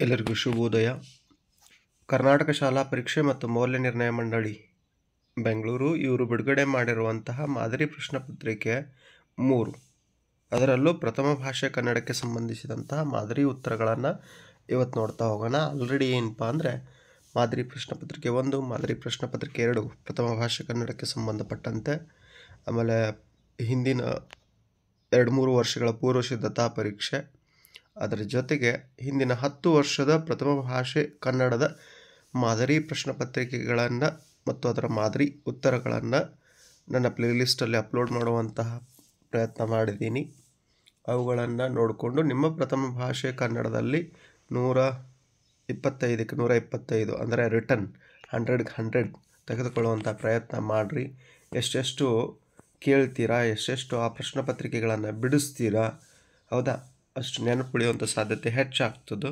ಎಲ್ಲರಿಗೂ ಶುಭೋದಯ. ಕರ್ನಾಟಕ ಶಾಲಾ ಪರೀಕ್ಷೆ ಮತ್ತು ಮೌಲ್ಯ ನಿರ್ಣಯ ಮಂಡಳಿ ಬೆಂಗಳೂರು ಇವರು ಬಿಡುಗಡೆ ಮಾಡಿರುವಂತಹ ಮಾದರಿ ಪ್ರಶ್ನೆ ಪತ್ರಿಕೆ 3, ಅದರಲ್ಲೂ ಪ್ರಥಮ ಭಾಷೆ ಕನ್ನಡಕ್ಕೆ ಸಂಬಂಧಿಸಿದಂತಹ ಮಾದರಿ ಉತ್ತರಗಳನ್ನು ಇವತ್ತು ನೋಡ್ತಾ ಹೋಗೋಣ. ಆಲ್ರೆಡಿ ಏನಪ್ಪ ಅಂದರೆ ಮಾದರಿ ಪ್ರಶ್ನೆ ಪತ್ರಿಕೆ 1, ಮಾದರಿ ಪ್ರಶ್ನೆ ಪತ್ರಿಕೆ 2 ಪ್ರಥಮ ಭಾಷೆ ಕನ್ನಡಕ್ಕೆ ಸಂಬಂಧಪಟ್ಟಂತೆ, ಆಮೇಲೆ ಹಿಂದಿನ 2-3 ವರ್ಷಗಳ ಪೂರ್ವ ಸಿದ್ಧತಾ ಪರೀಕ್ಷೆ, ಅದರ ಜೊತೆಗೆ ಹಿಂದಿನ 10 ವರ್ಷದ ಪ್ರಥಮ ಭಾಷೆ ಕನ್ನಡದ ಮಾದರಿ ಪ್ರಶ್ನೆ ಪತ್ರಿಕೆಗಳನ್ನು ಮತ್ತು ಅದರ ಮಾದರಿ ಉತ್ತರಗಳನ್ನು ನನ್ನ ಪ್ಲೇಲಿಸ್ಟಲ್ಲಿ ಅಪ್ಲೋಡ್ ಮಾಡುವಂತಹ ಪ್ರಯತ್ನ ಮಾಡಿದ್ದೀನಿ. ಅವುಗಳನ್ನು ನೋಡಿಕೊಂಡು ನಿಮ್ಮ ಪ್ರಥಮ ಭಾಷೆ ಕನ್ನಡದಲ್ಲಿ 125ಕ್ಕೆ 125 ಅಂದರೆ ರಿಟರ್ನ್ 100ಕ್ಕೆ 100 ತೆಗೆದುಕೊಳ್ಳುವಂಥ ಪ್ರಯತ್ನ ಮಾಡಿರಿ. ಎಷ್ಟೆಷ್ಟು ಕೇಳ್ತೀರಾ, ಎಷ್ಟೆಷ್ಟು ಆ ಪ್ರಶ್ನೆ ಪತ್ರಿಕೆಗಳನ್ನು ಬಿಡಿಸ್ತೀರಾ, ಹೌದಾ, ಅಷ್ಟು ನೆನಪುಳಿಯುವಂಥ ಸಾಧ್ಯತೆ ಹೆಚ್ಚಾಗ್ತದೆ.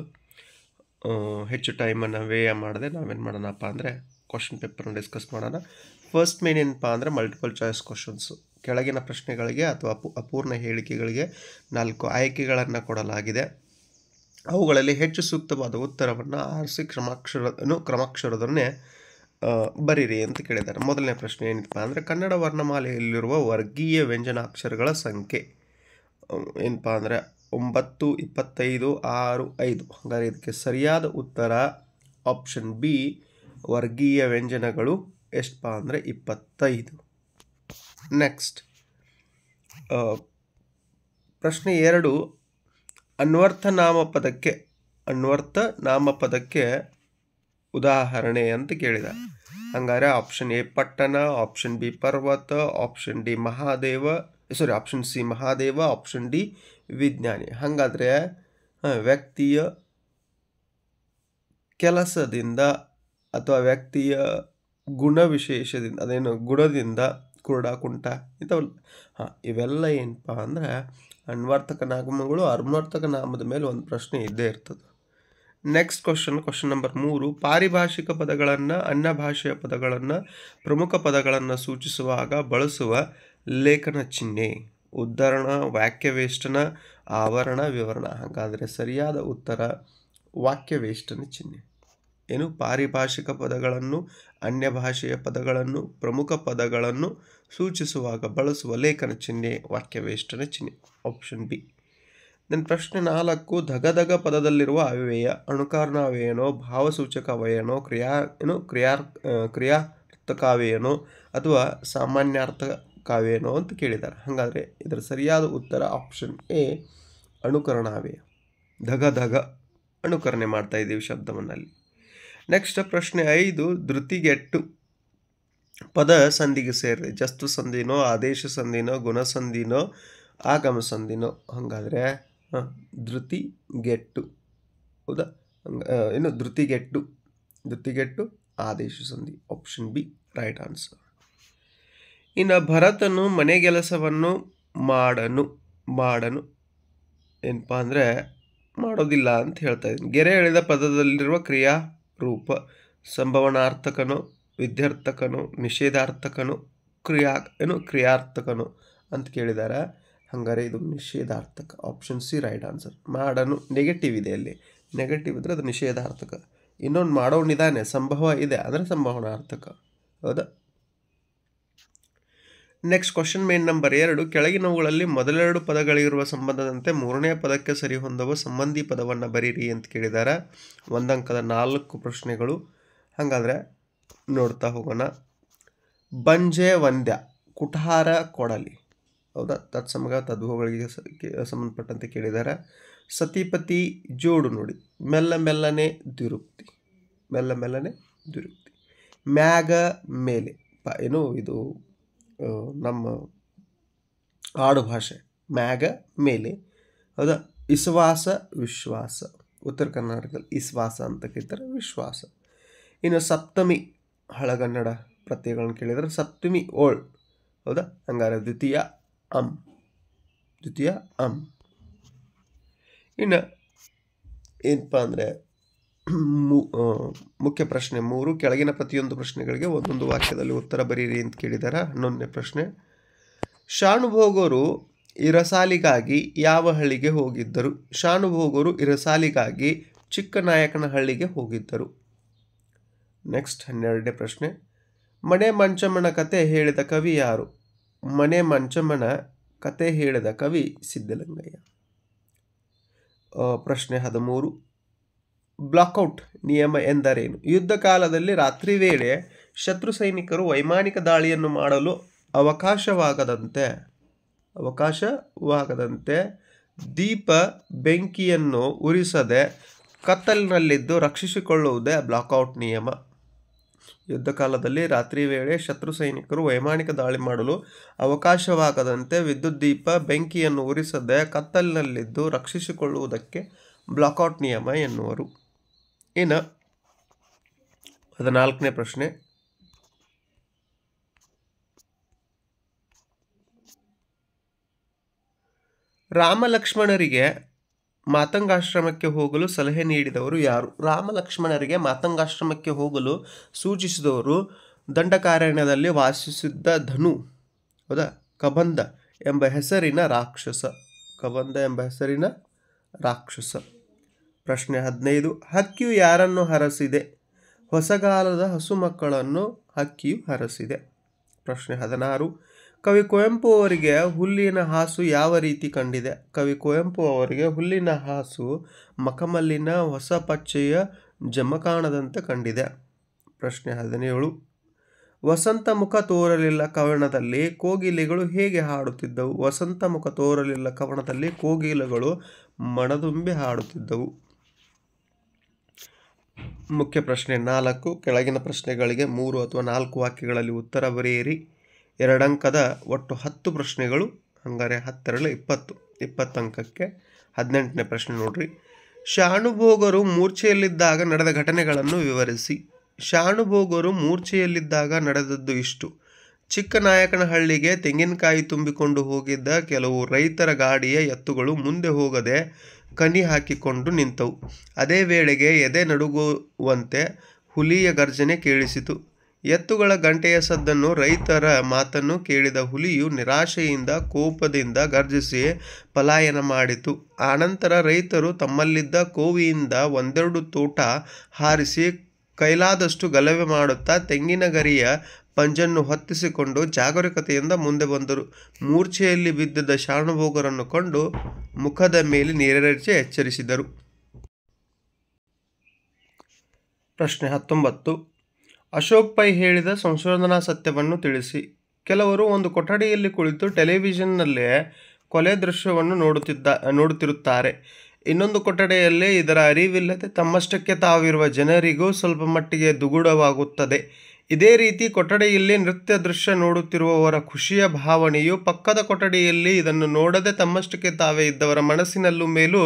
ಹೆಚ್ಚು ಟೈಮನ್ನು ವ್ಯಯ ಮಾಡದೆ ನಾವೇನು ಮಾಡೋಣಪ್ಪ ಅಂದರೆ ಕ್ವಶನ್ ಪೇಪರ್ನ ಡಿಸ್ಕಸ್ ಮಾಡೋಣ. ಫಸ್ಟ್ ಮೇನ್ ಏನಪ್ಪ ಅಂದರೆ ಮಲ್ಟಿಪಲ್ ಚಾಯ್ಸ್ ಕ್ವಶನ್ಸು. ಕೆಳಗಿನ ಪ್ರಶ್ನೆಗಳಿಗೆ ಅಥವಾ ಅಪೂರ್ಣ ಹೇಳಿಕೆಗಳಿಗೆ 4 ಆಯ್ಕೆಗಳನ್ನು ಕೊಡಲಾಗಿದೆ. ಅವುಗಳಲ್ಲಿ ಹೆಚ್ಚು ಸೂಕ್ತವಾದ ಉತ್ತರವನ್ನು ಆರಿಸಿ ಕ್ರಮಾಕ್ಷರದನ್ನೇ ಬರೀರಿ ಅಂತ ಕೇಳಿದ್ದಾರೆ. ಮೊದಲನೇ ಪ್ರಶ್ನೆ ಏನಪ್ಪ ಅಂದರೆ ಕನ್ನಡ ವರ್ಣಮಾಲೆಯಲ್ಲಿರುವ ವರ್ಗೀಯ ವ್ಯಂಜನಾಕ್ಷರಗಳ ಸಂಖ್ಯೆ ಏನಪ್ಪ ಅಂದರೆ 9, 25, 6, 5. ಹಾಗಾದರೆ ಇದಕ್ಕೆ ಸರಿಯಾದ ಉತ್ತರ ಆಪ್ಷನ್ ಬಿ, ವರ್ಗೀಯ ವ್ಯಂಜನಗಳು ಎಷ್ಟಪ್ಪ ಅಂದರೆ 25. ನೆಕ್ಸ್ಟ್ ಪ್ರಶ್ನೆ 2, ಅನ್ವರ್ಥ ನಾಮಪದಕ್ಕೆ ಉದಾಹರಣೆ ಅಂತ ಕೇಳಿದ್ದಾರೆ. ಹಂಗಾರೆ ಆಪ್ಷನ್ ಎ ಪಟ್ಟಣ, ಆಪ್ಷನ್ ಬಿ ಪರ್ವತ, option option C Mahadeva, option D ವಿಜ್ಞಾನಿ. ಹಾಗಾದರೆ ವ್ಯಕ್ತಿಯ ಕೆಲಸದಿಂದ ಅಥವಾ ವ್ಯಕ್ತಿಯ ಗುಣವಿಶೇಷದಿಂದ, ಅದೇನು ಗುಣದಿಂದ, ಕುರುಡ ಕುಂಟ ಇಂಥವಲ್ಲ, ಇವೆಲ್ಲ ಏನಪ್ಪ ಅಂದರೆ ಅನ್ವರ್ಥಕ ನಾಮಗಳು. ಅನ್ವರ್ಥಕ ನಾಮದ ಮೇಲೆ ಒಂದು ಪ್ರಶ್ನೆ ಇದ್ದೇ ಇರ್ತದೆ. ನೆಕ್ಸ್ಟ್ ಕ್ವಶನ್ ನಂಬರ್ 3, ಪಾರಿಭಾಷಿಕ ಪದಗಳನ್ನು, ಅನ್ಯ ಭಾಷೆಯ ಪದಗಳನ್ನು, ಪ್ರಮುಖ ಪದಗಳನ್ನು ಸೂಚಿಸುವಾಗ ಬಳಸುವ ಲೇಖನ ಚಿಹ್ನೆ, ಉದ್ಧರಣ, ವಾಕ್ಯವೇಷ್ಟನ, ಆವರಣ, ವಿವರಣ. ಹಾಗಾದರೆ ಸರಿಯಾದ ಉತ್ತರ ವಾಕ್ಯವೇಷ್ಟನ ಚಿಹ್ನೆ. ಏನು, ಪಾರಿಭಾಷಿಕ ಪದಗಳನ್ನು, ಅನ್ಯ ಭಾಷೆಯ ಪದಗಳನ್ನು, ಪ್ರಮುಖ ಪದಗಳನ್ನು ಸೂಚಿಸುವಾಗ ಬಳಸುವ ಲೇಖನ ಚಿಹ್ನೆ ವಾಕ್ಯವೇಷ್ಟನ ಚಿಹ್ನೆ, ಆಪ್ಷನ್ ಬಿ. ದೆನ್ ಪ್ರಶ್ನೆ 4, ಧಗಧಗ ಪದದಲ್ಲಿರುವ ಅವ್ಯಯ ಅಣುಕಾರಣ ಅವ್ಯಯನೋ, ಭಾವಸೂಚಕ ಅವ್ಯಯನೋ, ಕ್ರಿಯಾರ್ಥಕ ಅವ್ಯಯನೋ ಅಥವಾ ಸಾಮಾನ್ಯಾರ್ಥಕಾವ್ಯನೋ ಅಂತ ಕೇಳಿದ್ದಾರೆ. ಹಾಗಾದರೆ ಇದರ ಸರಿಯಾದ ಉತ್ತರ ಆಪ್ಷನ್ ಎ, ಅಣುಕರಣ ಅವ್ಯಯ. ಧಗ ಅಣುಕರಣೆ ಮಾಡ್ತಾ ಇದ್ದೀವಿ ಶಬ್ದವನ್ನಲ್ಲಿ. ನೆಕ್ಸ್ಟ್ ಪ್ರಶ್ನೆ 5, ಧೃತಿಗೆಟ್ಟು ಪದ ಸಂಧಿಗೆ ಸೇರಿದೆ. ಜಸ್ತು ಸಂಧಿನೋ, ಆದೇಶ ಸಂಧಿನೋ, ಗುಣಸಂಧಿನೋ, ಆಗಮ ಸಂಧಿನೋ. ಹಾಗಾದರೆ ಧೃತಿಗೆಟ್ಟು, ಹೌದಾ, ಇನ್ನು ಧೃತಿಗೆಟ್ಟು ಆದೇಶ ಸಂಧಿ, ಆಪ್ಷನ್ ಬಿ ರೈಟ್ ಆನ್ಸರ್. ಇನ್ನು ಭರತನು ಮನೆಗೆಲಸವನ್ನು ಮಾಡನು ಏನಪ್ಪ ಅಂದರೆ ಮಾಡೋದಿಲ್ಲ ಅಂತ ಹೇಳ್ತಾ ಇದ್ದೀನಿ. ಗೆರೆ ಎಳೆದ ಪದದಲ್ಲಿರುವ ಕ್ರಿಯಾರೂಪ ಸಂಭವನಾರ್ಥಕನೋ, ವಿದ್ಯಾರ್ಥಕನೋ, ನಿಷೇಧಾರ್ಥಕನೋ, ಕ್ರಿಯಾರ್ಥಕನೋ ಅಂತ ಕೇಳಿದ್ದಾರೆ. ಹಂಗಾರೆ ಇದು ನಿಷೇಧಾರ್ಥಕ, ಆಪ್ಷನ್ ಸಿ ರೈಟ್ ಆನ್ಸರ್. ಮಾಡನು ನೆಗೆಟಿವ್ ಇದೆ, ಅಲ್ಲಿ ನೆಗೆಟಿವ್ ಇದ್ದರೆ ಅದು ನಿಷೇಧಾರ್ಥಕ. ಇನ್ನೊಂದು ಮಾಡೋನಿದ್ದಾನೆ, ಸಂಭವ ಇದೆ, ಅಂದರೆ ಸಂಭವನಾರ್ಥಕ, ಹೌದಾ. ನೆಕ್ಸ್ಟ್ ಕ್ವಶನ್ ಮೇನ್ ನಂಬರ್ 2, ಕೆಳಗಿನವುಗಳಲ್ಲಿ ಮೊದಲೆರಡು ಪದಗಳಿರುವ ಸಂಬಂಧದಂತೆ 3ನೇ ಪದಕ್ಕೆ ಸರಿ ಹೊಂದುವ ಸಂಬಂಧಿ ಪದವನ್ನು ಬರೀರಿ ಅಂತ ಕೇಳಿದ್ದಾರೆ. 1 ಅಂಕದ 4 ಪ್ರಶ್ನೆಗಳು. ಹಾಗಾದರೆ ನೋಡ್ತಾ ಹೋಗೋಣ. ಬಂಜೆ ವಂದ್ಯ, ಕುಠಾರ ಕೊಡಲಿ, ಹೌದಾ, ತತ್ಸಮಗ ತದ್ಭವಗಳಿಗೆ ಸಂಬಂಧಪಟ್ಟಂತೆ ಕೇಳಿದ್ದಾರೆ. ಸತಿಪತಿ ಜೋಡು ನುಡಿ, ಮೆಲ್ಲ ಮೆಲ್ಲನೆ ದ್ವಿರುಕ್ತಿ, ಮ್ಯಾಗ ಮೇಲೆ, ಏನು ಇದು ನಮ್ಮ ಆಡು ಭಾಷೆ, ಮ್ಯಾಗ ಮೇಲೆ, ಹೌದಾ. ಇಸ್ವಾಸ ವಿಶ್ವಾಸ, ಉತ್ತರ ಕರ್ನಾಟಕದಲ್ಲಿ ಇಸ್ವಾಸ ಅಂತ ಕೇಳ್ತಾರೆ, ವಿಶ್ವಾಸ. ಇನ್ನು ಸಪ್ತಮಿ ಹಳಗನ್ನಡ ಪ್ರತ್ಯಯಗಳನ್ನು ಕೇಳಿದರೆ ಸಪ್ತಮಿ ಓಳ್, ಹೌದಾ. ಹಂಗಾರೆ ದ್ವಿತೀಯ ಅಂ. ಇನ್ನು ಏನಪ್ಪ ಅಂದರೆ ಮುಖ್ಯ ಪ್ರಶ್ನೆ 3, ಕೆಳಗಿನ ಪ್ರತಿಯೊಂದು ಪ್ರಶ್ನೆಗಳಿಗೆ ಒಂದೊಂದು ವಾಕ್ಯದಲ್ಲಿ ಉತ್ತರ ಬರೀರಿ ಅಂತ ಕೇಳಿದ್ದಾರೆ. 11ನೇ ಪ್ರಶ್ನೆ, ಶಾನುಭೋಗರು ಇರಸಾಲಿಗಾಗಿ ಯಾವ ಹಳ್ಳಿಗೆ ಹೋಗಿದ್ದರು? ಶಾನುಭೋಗರು ಇರಸಾಲಿಗಾಗಿ ಚಿಕ್ಕನಾಯಕನಹಳ್ಳಿಗೆ ಹೋಗಿದ್ದರು. ನೆಕ್ಸ್ಟ್ 12ನೇ ಪ್ರಶ್ನೆ. ಮನೆ ಮಂಚಮ್ಮನ ಕತೆ ಹೇಳಿದ ಕವಿ ಯಾರು? ಮನೆ ಮಂಚಮ್ಮನ ಕತೆ ಹೇಳಿದ ಕವಿ ಸಿದ್ದಲಿಂಗಯ್ಯ. ಪ್ರಶ್ನೆ 13. ಬ್ಲಾಕ್ಔಟ್ ನಿಯಮ ಎಂದರೇನು? ಯುದ್ಧ ಕಾಲದಲ್ಲಿ ರಾತ್ರಿ ವೇಳೆ ಶತ್ರು ಸೈನಿಕರು ವೈಮಾನಿಕ ದಾಳಿಯನ್ನು ಮಾಡಲು ಅವಕಾಶವಾಗದಂತೆ ದೀಪ ಬೆಂಕಿಯನ್ನು ಉರಿಸದೆ ಕತ್ತಲಿನಲ್ಲಿದ್ದು ರಕ್ಷಿಸಿಕೊಳ್ಳುವುದೇ ಬ್ಲಾಕ್ಔಟ್ ನಿಯಮ. ಯುದ್ಧ ಕಾಲದಲ್ಲಿ ರಾತ್ರಿ ವೇಳೆ ಶತ್ರು ಸೈನಿಕರು ವೈಮಾನಿಕ ದಾಳಿ ಮಾಡಲು ಅವಕಾಶವಾಗದಂತೆ ವಿದ್ಯುತ್ ದೀಪ ಬೆಂಕಿಯನ್ನು ಉರಿಸದೆ ಕತ್ತಲಿನಲ್ಲಿದ್ದು ರಕ್ಷಿಸಿಕೊಳ್ಳುವುದಕ್ಕೆ ಬ್ಲಾಕ್ಔಟ್ ನಿಯಮ ಎನ್ನುವರು. ಇನ್ನು 14ನೇ ಪ್ರಶ್ನೆ. ರಾಮ ಲಕ್ಷ್ಮಣರಿಗೆ ಮಾತಂಗಾಶ್ರಮಕ್ಕೆ ಹೋಗಲು ಸಲಹೆ ನೀಡಿದವರು ಯಾರು? ರಾಮ ಲಕ್ಷ್ಮಣರಿಗೆ ಮಾತಂಗಾಶ್ರಮಕ್ಕೆ ಹೋಗಲು ಸೂಚಿಸಿದವರು ದಂಡಕಾರಣ್ಯದಲ್ಲಿ ವಾಸಿಸಿದ್ದ ಧನು, ಹೌದಾ, ಕಬಂಧ ಎಂಬ ಹೆಸರಿನ ರಾಕ್ಷಸ. ಪ್ರಶ್ನೆ 15. ಹಕ್ಕಿಯು ಯಾರನ್ನು ಹರಸಿದೆ? ಹೊಸಗಾಲದ ಹಸುಮಕ್ಕಳನ್ನು ಹಕ್ಕಿಯು ಹರಸಿದೆ. ಪ್ರಶ್ನೆ 16. ಕವಿ ಕುವೆಂಪು ಅವರಿಗೆ ಹುಲ್ಲಿನ ಹಾಸು ಯಾವ ರೀತಿ ಕಂಡಿದೆ? ಕವಿ ಕುವೆಂಪು ಅವರಿಗೆ ಹುಲ್ಲಿನ ಹಾಸು ಮಖಮಲ್ಲಿನ ಹೊಸ ಪಚ್ಚೆಯ ಜಮಖಾನದಂತೆ ಕಂಡಿದೆ. ಪ್ರಶ್ನೆ 17. ವಸಂತ ಮುಖ ತೋರಲಿಲ್ಲ ಕವನದಲ್ಲಿ ಕೋಗಿಲೆಗಳು ಹೇಗೆ ಹಾಡುತ್ತಿದ್ದವು? ವಸಂತ ಮುಖ ತೋರಲಿಲ್ಲ ಕವನದಲ್ಲಿ ಕೋಗಿಲೆಗಳು ಮನದುಂಬಿ ಹಾಡುತ್ತಿದ್ದವು. ಮುಖ್ಯ ಪ್ರಶ್ನೆ 4. ಕೆಳಗಿನ ಪ್ರಶ್ನೆಗಳಿಗೆ 3 ಅಥವಾ 4 ವಾಕ್ಯಗಳಲ್ಲಿ ಉತ್ತರ ಬರೆಯಿರಿ. 2 ಅಂಕದ ಒಟ್ಟು 10 ಪ್ರಶ್ನೆಗಳು, ಹಂಗಾರೆ 10 20 ಅಂಕಕ್ಕೆ 18ನೇ ಪ್ರಶ್ನೆ ನೋಡ್ರಿ. ಶಾನುಭೋಗರು ಮೂರ್ಛೆಯಲ್ಲಿದ್ದಾಗ ನಡೆದ ಘಟನೆಗಳನ್ನು ವಿವರಿಸಿ. ಶಾನುಭೋಗರು ಮೂರ್ಛೆಯಲ್ಲಿದ್ದಾಗ ನಡೆದದ್ದು ಇಷ್ಟು. ಚಿಕ್ಕನಾಯಕನಹಳ್ಳಿಗೆ ತೆಂಗಿನಕಾಯಿ ತುಂಬಿಕೊಂಡು ಹೋಗಿದ್ದ ಕೆಲವು ರೈತರ ಗಾಡಿಯ ಎತ್ತುಗಳು ಮುಂದೆ ಹೋಗದೆ ಕನಿ ಹಾಕಿಕೊಂಡು ನಿಂತವು. ಅದೇ ವೇಳೆಗೆ ಎದೆ ನಡುಗುವಂತೆ ಹುಲಿಯ ಗರ್ಜನೆ ಕೇಳಿಸಿತು. ಎತ್ತುಗಳ ಗಂಟೆಯ ಸದ್ದನ್ನು, ರೈತರ ಮಾತನ್ನು ಕೇಳಿದ ಹುಲಿಯು ನಿರಾಶೆಯಿಂದ ಕೋಪದಿಂದ ಗರ್ಜಿಸಿ ಪಲಾಯನ ಮಾಡಿತು. ಆನಂತರ ರೈತರು ತಮ್ಮಲ್ಲಿದ್ದ ಕೋವಿಯಿಂದ ಒಂದೆರಡು ತೋಟ ಹಾರಿಸಿ ಕೈಲಾದಷ್ಟು ಗಲಭೆ ಮಾಡುತ್ತಾ ತೆಂಗಿನ ಗರಿಯ ಪಂಜನ್ನು ಹೊತ್ತಿಸಿಕೊಂಡು ಜಾಗರೂಕತೆಯಿಂದ ಮುಂದೆ ಬಂದರು. ಮೂರ್ಛೆಯಲ್ಲಿ ಬಿದ್ದಿದ್ದ ಶಾನುಭೋಗರನ್ನು ಕಂಡು ಮುಖದ ಮೇಲೆ ನೀರೆರಚಿ ಎಚ್ಚರಿಸಿದರು. ಪ್ರಶ್ನೆ 19. ಅಶೋಕ್ ಪೈ ಹೇಳಿದ ಸಂಶೋಧನಾ ಸತ್ಯವನ್ನು ತಿಳಿಸಿ. ಕೆಲವರು ಒಂದು ಕೊಠಡಿಯಲ್ಲಿ ಕುಳಿತು ಟೆಲಿವಿಷನ್ನಲ್ಲೇ ಕೊಲೆ ದೃಶ್ಯವನ್ನು ನೋಡುತ್ತಿರುತ್ತಾರೆ. ಇನ್ನೊಂದು ಕೊಠಡಿಯಲ್ಲಿ ಇದರ ಅರಿವಿಲ್ಲದೆ ತಮ್ಮಷ್ಟಕ್ಕೆ ತಾವಿರುವ ಜನರಿಗೂ ಸ್ವಲ್ಪ ಮಟ್ಟಿಗೆ ದುಗುಡವಾಗುತ್ತದೆ. ಇದೇ ರೀತಿ ಕೊಠಡಿಯಲ್ಲಿ ನೃತ್ಯ ದೃಶ್ಯ ನೋಡುತ್ತಿರುವವರ ಖುಷಿಯ ಭಾವನೆಯು ಪಕ್ಕದ ಕೊಠಡಿಯಲ್ಲಿ ಇದನ್ನು ನೋಡದೆ ತಮ್ಮಷ್ಟಕ್ಕೆ ತಾವೇ ಇದ್ದವರ ಮನಸ್ಸಿನಲ್ಲೂ ಮೇಲೂ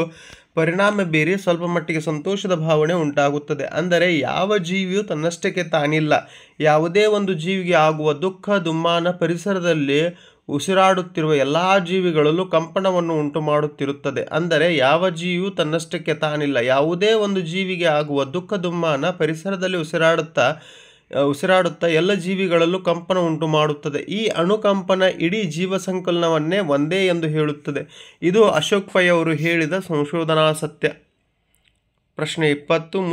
ಪರಿಣಾಮ ಬೀರಿ ಸ್ವಲ್ಪ ಮಟ್ಟಿಗೆ ಸಂತೋಷದ ಭಾವನೆ ಉಂಟಾಗುತ್ತದೆ. ಅಂದರೆ ಯಾವ ಜೀವಿಯೂ ತನ್ನಷ್ಟಕ್ಕೆ ತಾನಿಲ್ಲ. ಯಾವುದೇ ಒಂದು ಜೀವಿಗೆ ಆಗುವ ದುಃಖ ದುಮ್ಮಾನ ಪರಿಸರದಲ್ಲಿ ಉಸಿರಾಡುತ್ತಿರುವ ಎಲ್ಲ ಜೀವಿಗಳಲ್ಲೂ ಕಂಪನವನ್ನು ಉಂಟು ಮಾಡುತ್ತಿರುತ್ತದೆ. ಅಂದರೆ ಯಾವ ಜೀವಿಯೂ ತನ್ನಷ್ಟಕ್ಕೆ ತಾನಿಲ್ಲ. ಯಾವುದೇ ಒಂದು ಜೀವಿಗೆ ಆಗುವ ದುಃಖ ದುಮ್ಮಾನ ಪರಿಸರದಲ್ಲಿ ಉಸಿರಾಡುತ್ತಾ ಎಲ್ಲ ಜೀವಿಗಳಲ್ಲೂ ಕಂಪನ ಉಂಟು ಮಾಡುತ್ತದೆ. ಈ ಅಣುಕಂಪನ ಇಡೀ ಜೀವ ಸಂಕಲನವನ್ನೇ ಒಂದೇ ಎಂದು ಹೇಳುತ್ತದೆ. ಇದು ಅಶೋಕ್ ಪೈ ಅವರು ಹೇಳಿದ ಸಂಶೋಧನಾ ಸತ್ಯ. ಪ್ರಶ್ನೆ 20.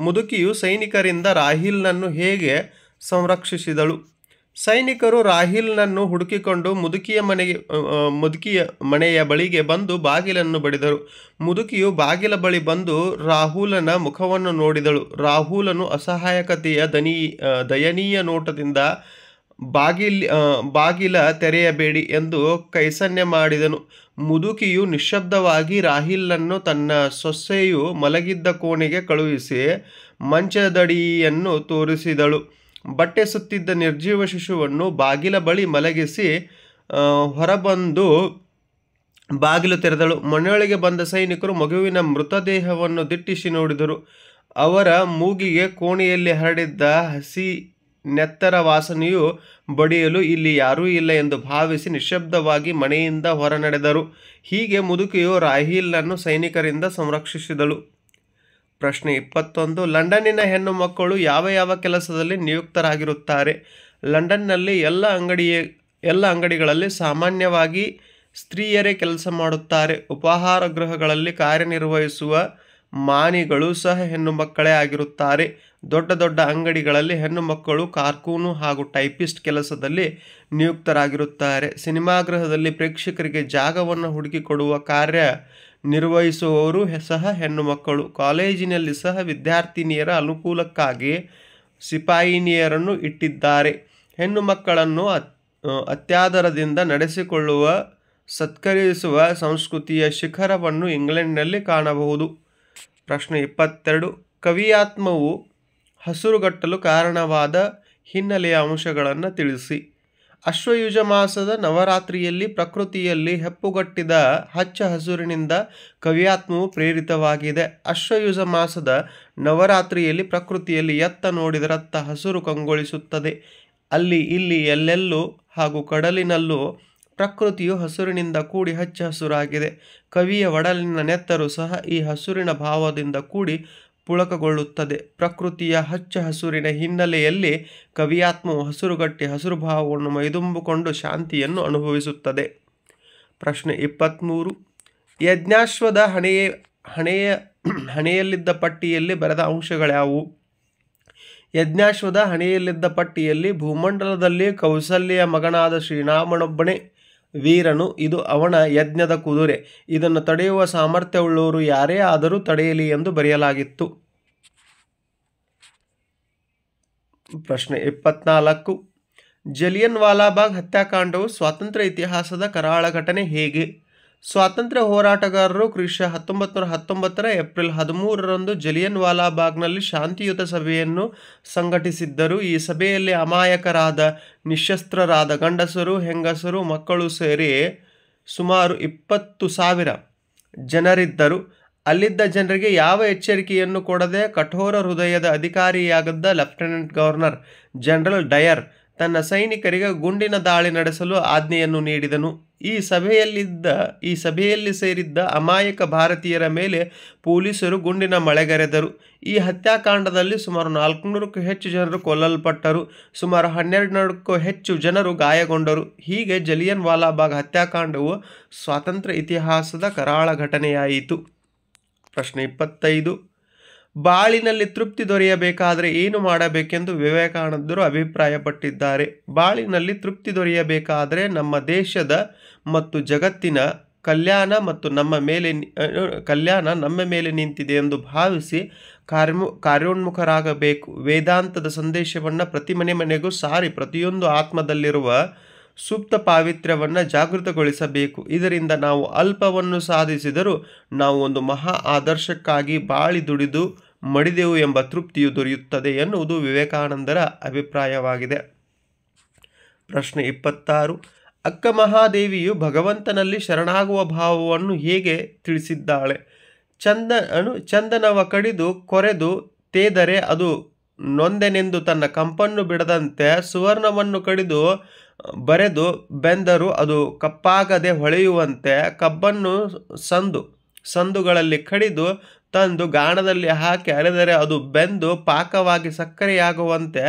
ಮುದುಕಿಯು ಸೈನಿಕರಿಂದ ರಾಹಿಲ್ನನ್ನು ಹೇಗೆ ಸಂರಕ್ಷಿಸಿದಳು? ಸೈನಿಕರು ರಾಹಿಲ್ನನ್ನು ಹುಡುಕಿಕೊಂಡು ಮುದುಕಿಯ ಮನೆಯ ಬಳಿಗೆ ಬಂದು ಬಾಗಿಲನ್ನು ಬಡಿದರು. ಮುದುಕಿಯು ಬಾಗಿಲ ಬಳಿ ಬಂದು ರಾಹುಲನ ಮುಖವನ್ನು ನೋಡಿದಳು. ರಾಹುಲನು ಅಸಹಾಯಕತೆಯ ದಯನೀಯ ನೋಟದಿಂದ ಬಾಗಿಲ ತೆರೆಯಬೇಡಿ ಎಂದು ಕೈಸನ್ನೆ ಮಾಡಿದನು. ಮುದುಕಿಯು ನಿಶ್ಶಬ್ದವಾಗಿ ರಾಹಿಲ್ನನ್ನು ತನ್ನ ಸೊಸೆಯು ಮಲಗಿದ್ದ ಕೋಣೆಗೆ ಕಳುಹಿಸಿ ಮಂಚದಡಿಯನ್ನು ತೋರಿಸಿದಳು. ಬಟ್ಟೆ ಸುತ್ತಿದ್ದ ನಿರ್ಜೀವ ಶಿಶುವನ್ನು ಬಾಗಿಲ ಬಳಿ ಮಲಗಿಸಿ ಹೊರಬಂದು ಬಾಗಿಲು ತೆರೆದಳು. ಮನೆಯೊಳಗೆ ಬಂದ ಸೈನಿಕರು ಮಗುವಿನ ಮೃತದೇಹವನ್ನು ದಿಟ್ಟಿಸಿ ನೋಡಿದರು. ಅವರ ಮೂಗಿಗೆ ಕೋಣೆಯಲ್ಲಿ ಹರಡಿದ್ದ ಹಸಿ ನೆತ್ತರ ವಾಸನೆಯು ಬಡಿಯಲು ಇಲ್ಲಿ ಯಾರೂ ಇಲ್ಲ ಎಂದು ಭಾವಿಸಿ ನಿಶ್ಶಬ್ದವಾಗಿ ಮನೆಯಿಂದ ಹೊರ ನಡೆದರು. ಹೀಗೆ ಮುದುಕಿಯು ರಾಹಿಲ್ನನ್ನು ಸೈನಿಕರಿಂದ ಸಂರಕ್ಷಿಸಿದಳು. ಪ್ರಶ್ನೆ 21. ಲಂಡನ್ನಿನ ಹೆಣ್ಣು ಮಕ್ಕಳು ಯಾವ ಕೆಲಸದಲ್ಲಿ ನಿಯುಕ್ತರಾಗಿರುತ್ತಾರೆ? ಲಂಡನ್ನಲ್ಲಿ ಎಲ್ಲ ಅಂಗಡಿಗಳಲ್ಲಿ ಸಾಮಾನ್ಯವಾಗಿ ಸ್ತ್ರೀಯರೇ ಕೆಲಸ ಮಾಡುತ್ತಾರೆ. ಉಪಹಾರ ಗೃಹಗಳಲ್ಲಿ ಕಾರ್ಯನಿರ್ವಹಿಸುವ ಮಾನಿಗಳು ಸಹ ಹೆಣ್ಣು ಮಕ್ಕಳೇ ಆಗಿರುತ್ತಾರೆ. ದೊಡ್ಡ ದೊಡ್ಡ ಅಂಗಡಿಗಳಲ್ಲಿ ಹೆಣ್ಣು ಮಕ್ಕಳು ಕಾರ್ಕೂನು ಹಾಗೂ ಟೈಪಿಸ್ಟ್ ಕೆಲಸದಲ್ಲಿ ನಿಯುಕ್ತರಾಗಿರುತ್ತಾರೆ. ಸಿನಿಮಾಗೃಹದಲ್ಲಿ ಪ್ರೇಕ್ಷಕರಿಗೆ ಜಾಗವನ್ನು ಹುಡುಕಿಕೊಡುವ ಕಾರ್ಯ ನಿರ್ವಹಿಸುವವರು ಸಹ ಹೆಣ್ಣು ಮಕ್ಕಳು. ಕಾಲೇಜಿನಲ್ಲಿ ಸಹ ವಿದ್ಯಾರ್ಥಿನಿಯರ ಅನುಕೂಲಕ್ಕಾಗಿ ಸಿಪಾಯಿನಿಯರನ್ನು ಇಟ್ಟಿದ್ದಾರೆ. ಹೆಣ್ಣು ಮಕ್ಕಳನ್ನು ಅತ್ಯಾದರದಿಂದ ನಡೆಸಿಕೊಳ್ಳುವ ಸತ್ಕರಿಸುವ ಸಂಸ್ಕೃತಿಯ ಶಿಖರವನ್ನು ಇಂಗ್ಲೆಂಡ್ನಲ್ಲಿ ಕಾಣಬಹುದು. ಪ್ರಶ್ನೆ 22. ಕವಿಯಾತ್ಮವು ಹಸುರುಗಟ್ಟಲು ಕಾರಣವಾದ ಹಿನ್ನೆಲೆಯ ಅಂಶಗಳನ್ನು ತಿಳಿಸಿ. ಅಶ್ವಯುಜ ಮಾಸದ ನವರಾತ್ರಿಯಲ್ಲಿ ಪ್ರಕೃತಿಯಲ್ಲಿ ಹೆಪ್ಪುಗಟ್ಟಿದ ಹಚ್ಚ ಹಸುರಿನಿಂದ ಕವಿಯಾತ್ಮವು ಪ್ರೇರಿತವಾಗಿದೆ. ಅಶ್ವಯುಜ ಮಾಸದ ನವರಾತ್ರಿಯಲ್ಲಿ ಪ್ರಕೃತಿಯಲ್ಲಿ ಎತ್ತ ನೋಡಿದರತ್ತ ಹಸುರು ಕಂಗೊಳಿಸುತ್ತದೆ. ಅಲ್ಲಿ ಇಲ್ಲಿ ಎಲ್ಲೆಲ್ಲೂ ಹಾಗೂ ಕಡಲಿನಲ್ಲೂ ಪ್ರಕೃತಿಯು ಹಸುರಿನಿಂದ ಕೂಡಿ ಹಚ್ಚ ಹಸುರಾಗಿದೆ. ಕವಿಯ ಒಡಲಿನ ನೆತ್ತರು ಸಹ ಈ ಹಸುರಿನ ಭಾವದಿಂದ ಕೂಡಿ ಪುಳಕಗೊಳ್ಳುತ್ತದೆ. ಪ್ರಕೃತಿಯ ಹಚ್ಚ ಹಸುರಿನ ಹಿನ್ನೆಲೆಯಲ್ಲಿ ಕವಿಯಾತ್ಮವು ಹಸುರುಗಟ್ಟಿ ಹಸುರು ಭಾವವನ್ನು ಮೈದುಂಬಿಕೊಂಡು ಶಾಂತಿಯನ್ನು ಅನುಭವಿಸುತ್ತದೆ. ಪ್ರಶ್ನೆ 23. ಯಜ್ಞಾಶ್ವದ ಹಣೆಯಲ್ಲಿದ್ದ ಪಟ್ಟಿಯಲ್ಲಿ ಬರೆದ ಅಂಶಗಳ್ಯಾವು? ಯಜ್ಞಾಶ್ವದ ಹಣೆಯಲ್ಲಿದ್ದ ಪಟ್ಟಿಯಲ್ಲಿ ಭೂಮಂಡಲದಲ್ಲಿ ಕೌಸಲ್ಯ ಮಗನಾದ ಶ್ರೀರಾಮನೊಬ್ಬನೇ ವೀರನು, ಇದು ಅವನ ಯಜ್ಞದ ಕುದುರೆ, ಇದನ್ನು ತಡೆಯುವ ಸಾಮರ್ಥ್ಯವುಳ್ಳವರು ಯಾರೇ ಆದರೂ ತಡೆಯಲಿ ಎಂದು ಬರೆಯಲಾಗಿತ್ತು. ಪ್ರಶ್ನೆ 24. ಜಲಿಯನ್ ವಾಲಾಬಾಗ್ ಹತ್ಯಾಕಾಂಡವು ಸ್ವಾತಂತ್ರ್ಯ ಇತಿಹಾಸದ ಕರಾಳ ಘಟನೆ ಹೇಗೆ? ಸ್ವಾತಂತ್ರ್ಯ ಹೋರಾಟಗಾರರು ಕ್ರಿ. 1919 ಏಪ್ರಿಲ್ 13ರಂದು ಜಲಿಯನ್ ವಾಲಾಬಾಗ್ನಲ್ಲಿ ಶಾಂತಿಯುತ ಸಭೆಯನ್ನು ಸಂಘಟಿಸಿದ್ದರು. ಈ ಸಭೆಯಲ್ಲಿ ಅಮಾಯಕರಾದ ನಿಶಸ್ತ್ರರಾದ ಗಂಡಸರು, ಹೆಂಗಸರು, ಮಕ್ಕಳು ಸೇರಿ ಸುಮಾರು 20,000 ಜನರಿದ್ದರು. ಅಲ್ಲಿದ್ದ ಜನರಿಗೆ ಯಾವ ಎಚ್ಚರಿಕೆಯನ್ನು ಕೊಡದೆ ಕಠೋರ ಹೃದಯದ ಅಧಿಕಾರಿಯಾಗಿದ್ದ ಲೆಫ್ಟಿನೆಂಟ್ ಗವರ್ನರ್ ಜನರಲ್ ಡಯರ್ ತನ್ನ ಸೈನಿಕರಿಗೆ ಗುಂಡಿನ ದಾಳಿ ನಡೆಸಲು ಆಜ್ಞೆಯನ್ನು ನೀಡಿದನು. ಈ ಸಭೆಯಲ್ಲಿ ಸೇರಿದ್ದ ಅಮಾಯಕ ಭಾರತೀಯರ ಮೇಲೆ ಪೊಲೀಸರು ಗುಂಡಿನ ಮಳೆಗರೆದರು. ಈ ಹತ್ಯಾಕಾಂಡದಲ್ಲಿ ಸುಮಾರು 400ಕ್ಕೂ ಹೆಚ್ಚು ಜನರು ಕೊಲ್ಲಲ್ಪಟ್ಟರು. ಸುಮಾರು 1200ಕ್ಕೂ ಹೆಚ್ಚು ಜನರು ಗಾಯಗೊಂಡರು. ಹೀಗೆ ಜಲಿಯನ್ ವಾಲಾಬಾಗ್ ಹತ್ಯಾಕಾಂಡವು ಸ್ವಾತಂತ್ರ್ಯ ಇತಿಹಾಸದ ಕರಾಳ ಘಟನೆಯಾಯಿತು. ಪ್ರಶ್ನೆ 25. ಬಾಳಿನಲ್ಲಿ ತೃಪ್ತಿ ದೊರೆಯಬೇಕಾದರೆ ಏನು ಮಾಡಬೇಕೆಂದು ವಿವೇಕಾನಂದರು ಅಭಿಪ್ರಾಯಪಟ್ಟಿದ್ದಾರೆ? ಬಾಳಿನಲ್ಲಿ ತೃಪ್ತಿ ದೊರೆಯಬೇಕಾದರೆ ನಮ್ಮ ದೇಶದ ಮತ್ತು ಜಗತ್ತಿನ ಕಲ್ಯಾಣ ನಮ್ಮ ಮೇಲೆ ನಿಂತಿದೆ ಎಂದು ಭಾವಿಸಿ ಕಾರ್ಯೋನ್ಮುಖರಾಗಬೇಕು. ವೇದಾಂತದ ಸಂದೇಶವನ್ನು ಪ್ರತಿ ಮನೆಗೂ ಸಾರಿ ಪ್ರತಿಯೊಂದು ಆತ್ಮದಲ್ಲಿರುವ ಸುಪ್ತ ಪಾವಿತ್ರ್ಯವನ್ನು ಜಾಗೃತಗೊಳಿಸಬೇಕು. ಇದರಿಂದ ನಾವು ಅಲ್ಪವನ್ನು ಸಾಧಿಸಿದರೂ ನಾವು ಒಂದು ಮಹಾ ಆದರ್ಶಕ್ಕಾಗಿ ಬಾಳಿ ದುಡಿದು ಮಡಿದೆವು ಎಂಬ ತೃಪ್ತಿಯು ದೊರೆಯುತ್ತದೆ ಎನ್ನುವುದು ವಿವೇಕಾನಂದರ ಅಭಿಪ್ರಾಯವಾಗಿದೆ. ಪ್ರಶ್ನೆ 26. ಅಕ್ಕ ಮಹಾದೇವಿಯು ಭಗವಂತನಲ್ಲಿ ಶರಣಾಗುವ ಭಾವವನ್ನು ಹೇಗೆ ತಿಳಿಸಿದ್ದಾಳೆ? ಚಂದನವ ಕಡಿದು ಕೊರೆದು ತೇದರೆ ಅದು ನೊಂದೆನೆಂದು ತನ್ನ ಕಂಪನ್ನು ಬಿಡದಂತೆ ಸುವರ್ಣವನ್ನು ಕಡಿದು ಬರೆದು ಬೆಂದರೂ ಅದು ಕಪ್ಪಾಗದೆ ಹೊಳೆಯುವಂತೆ ಕಬ್ಬನ್ನು ಸಂದುಗಳಲ್ಲಿ ಕಡಿದು ತಂದು ಗಾಣದಲ್ಲಿ ಹಾಕಿ ಅರೆದರೆ ಅದು ಬೆಂದು ಪಾಕವಾಗಿ ಸಕ್ಕರೆಯಾಗುವಂತೆ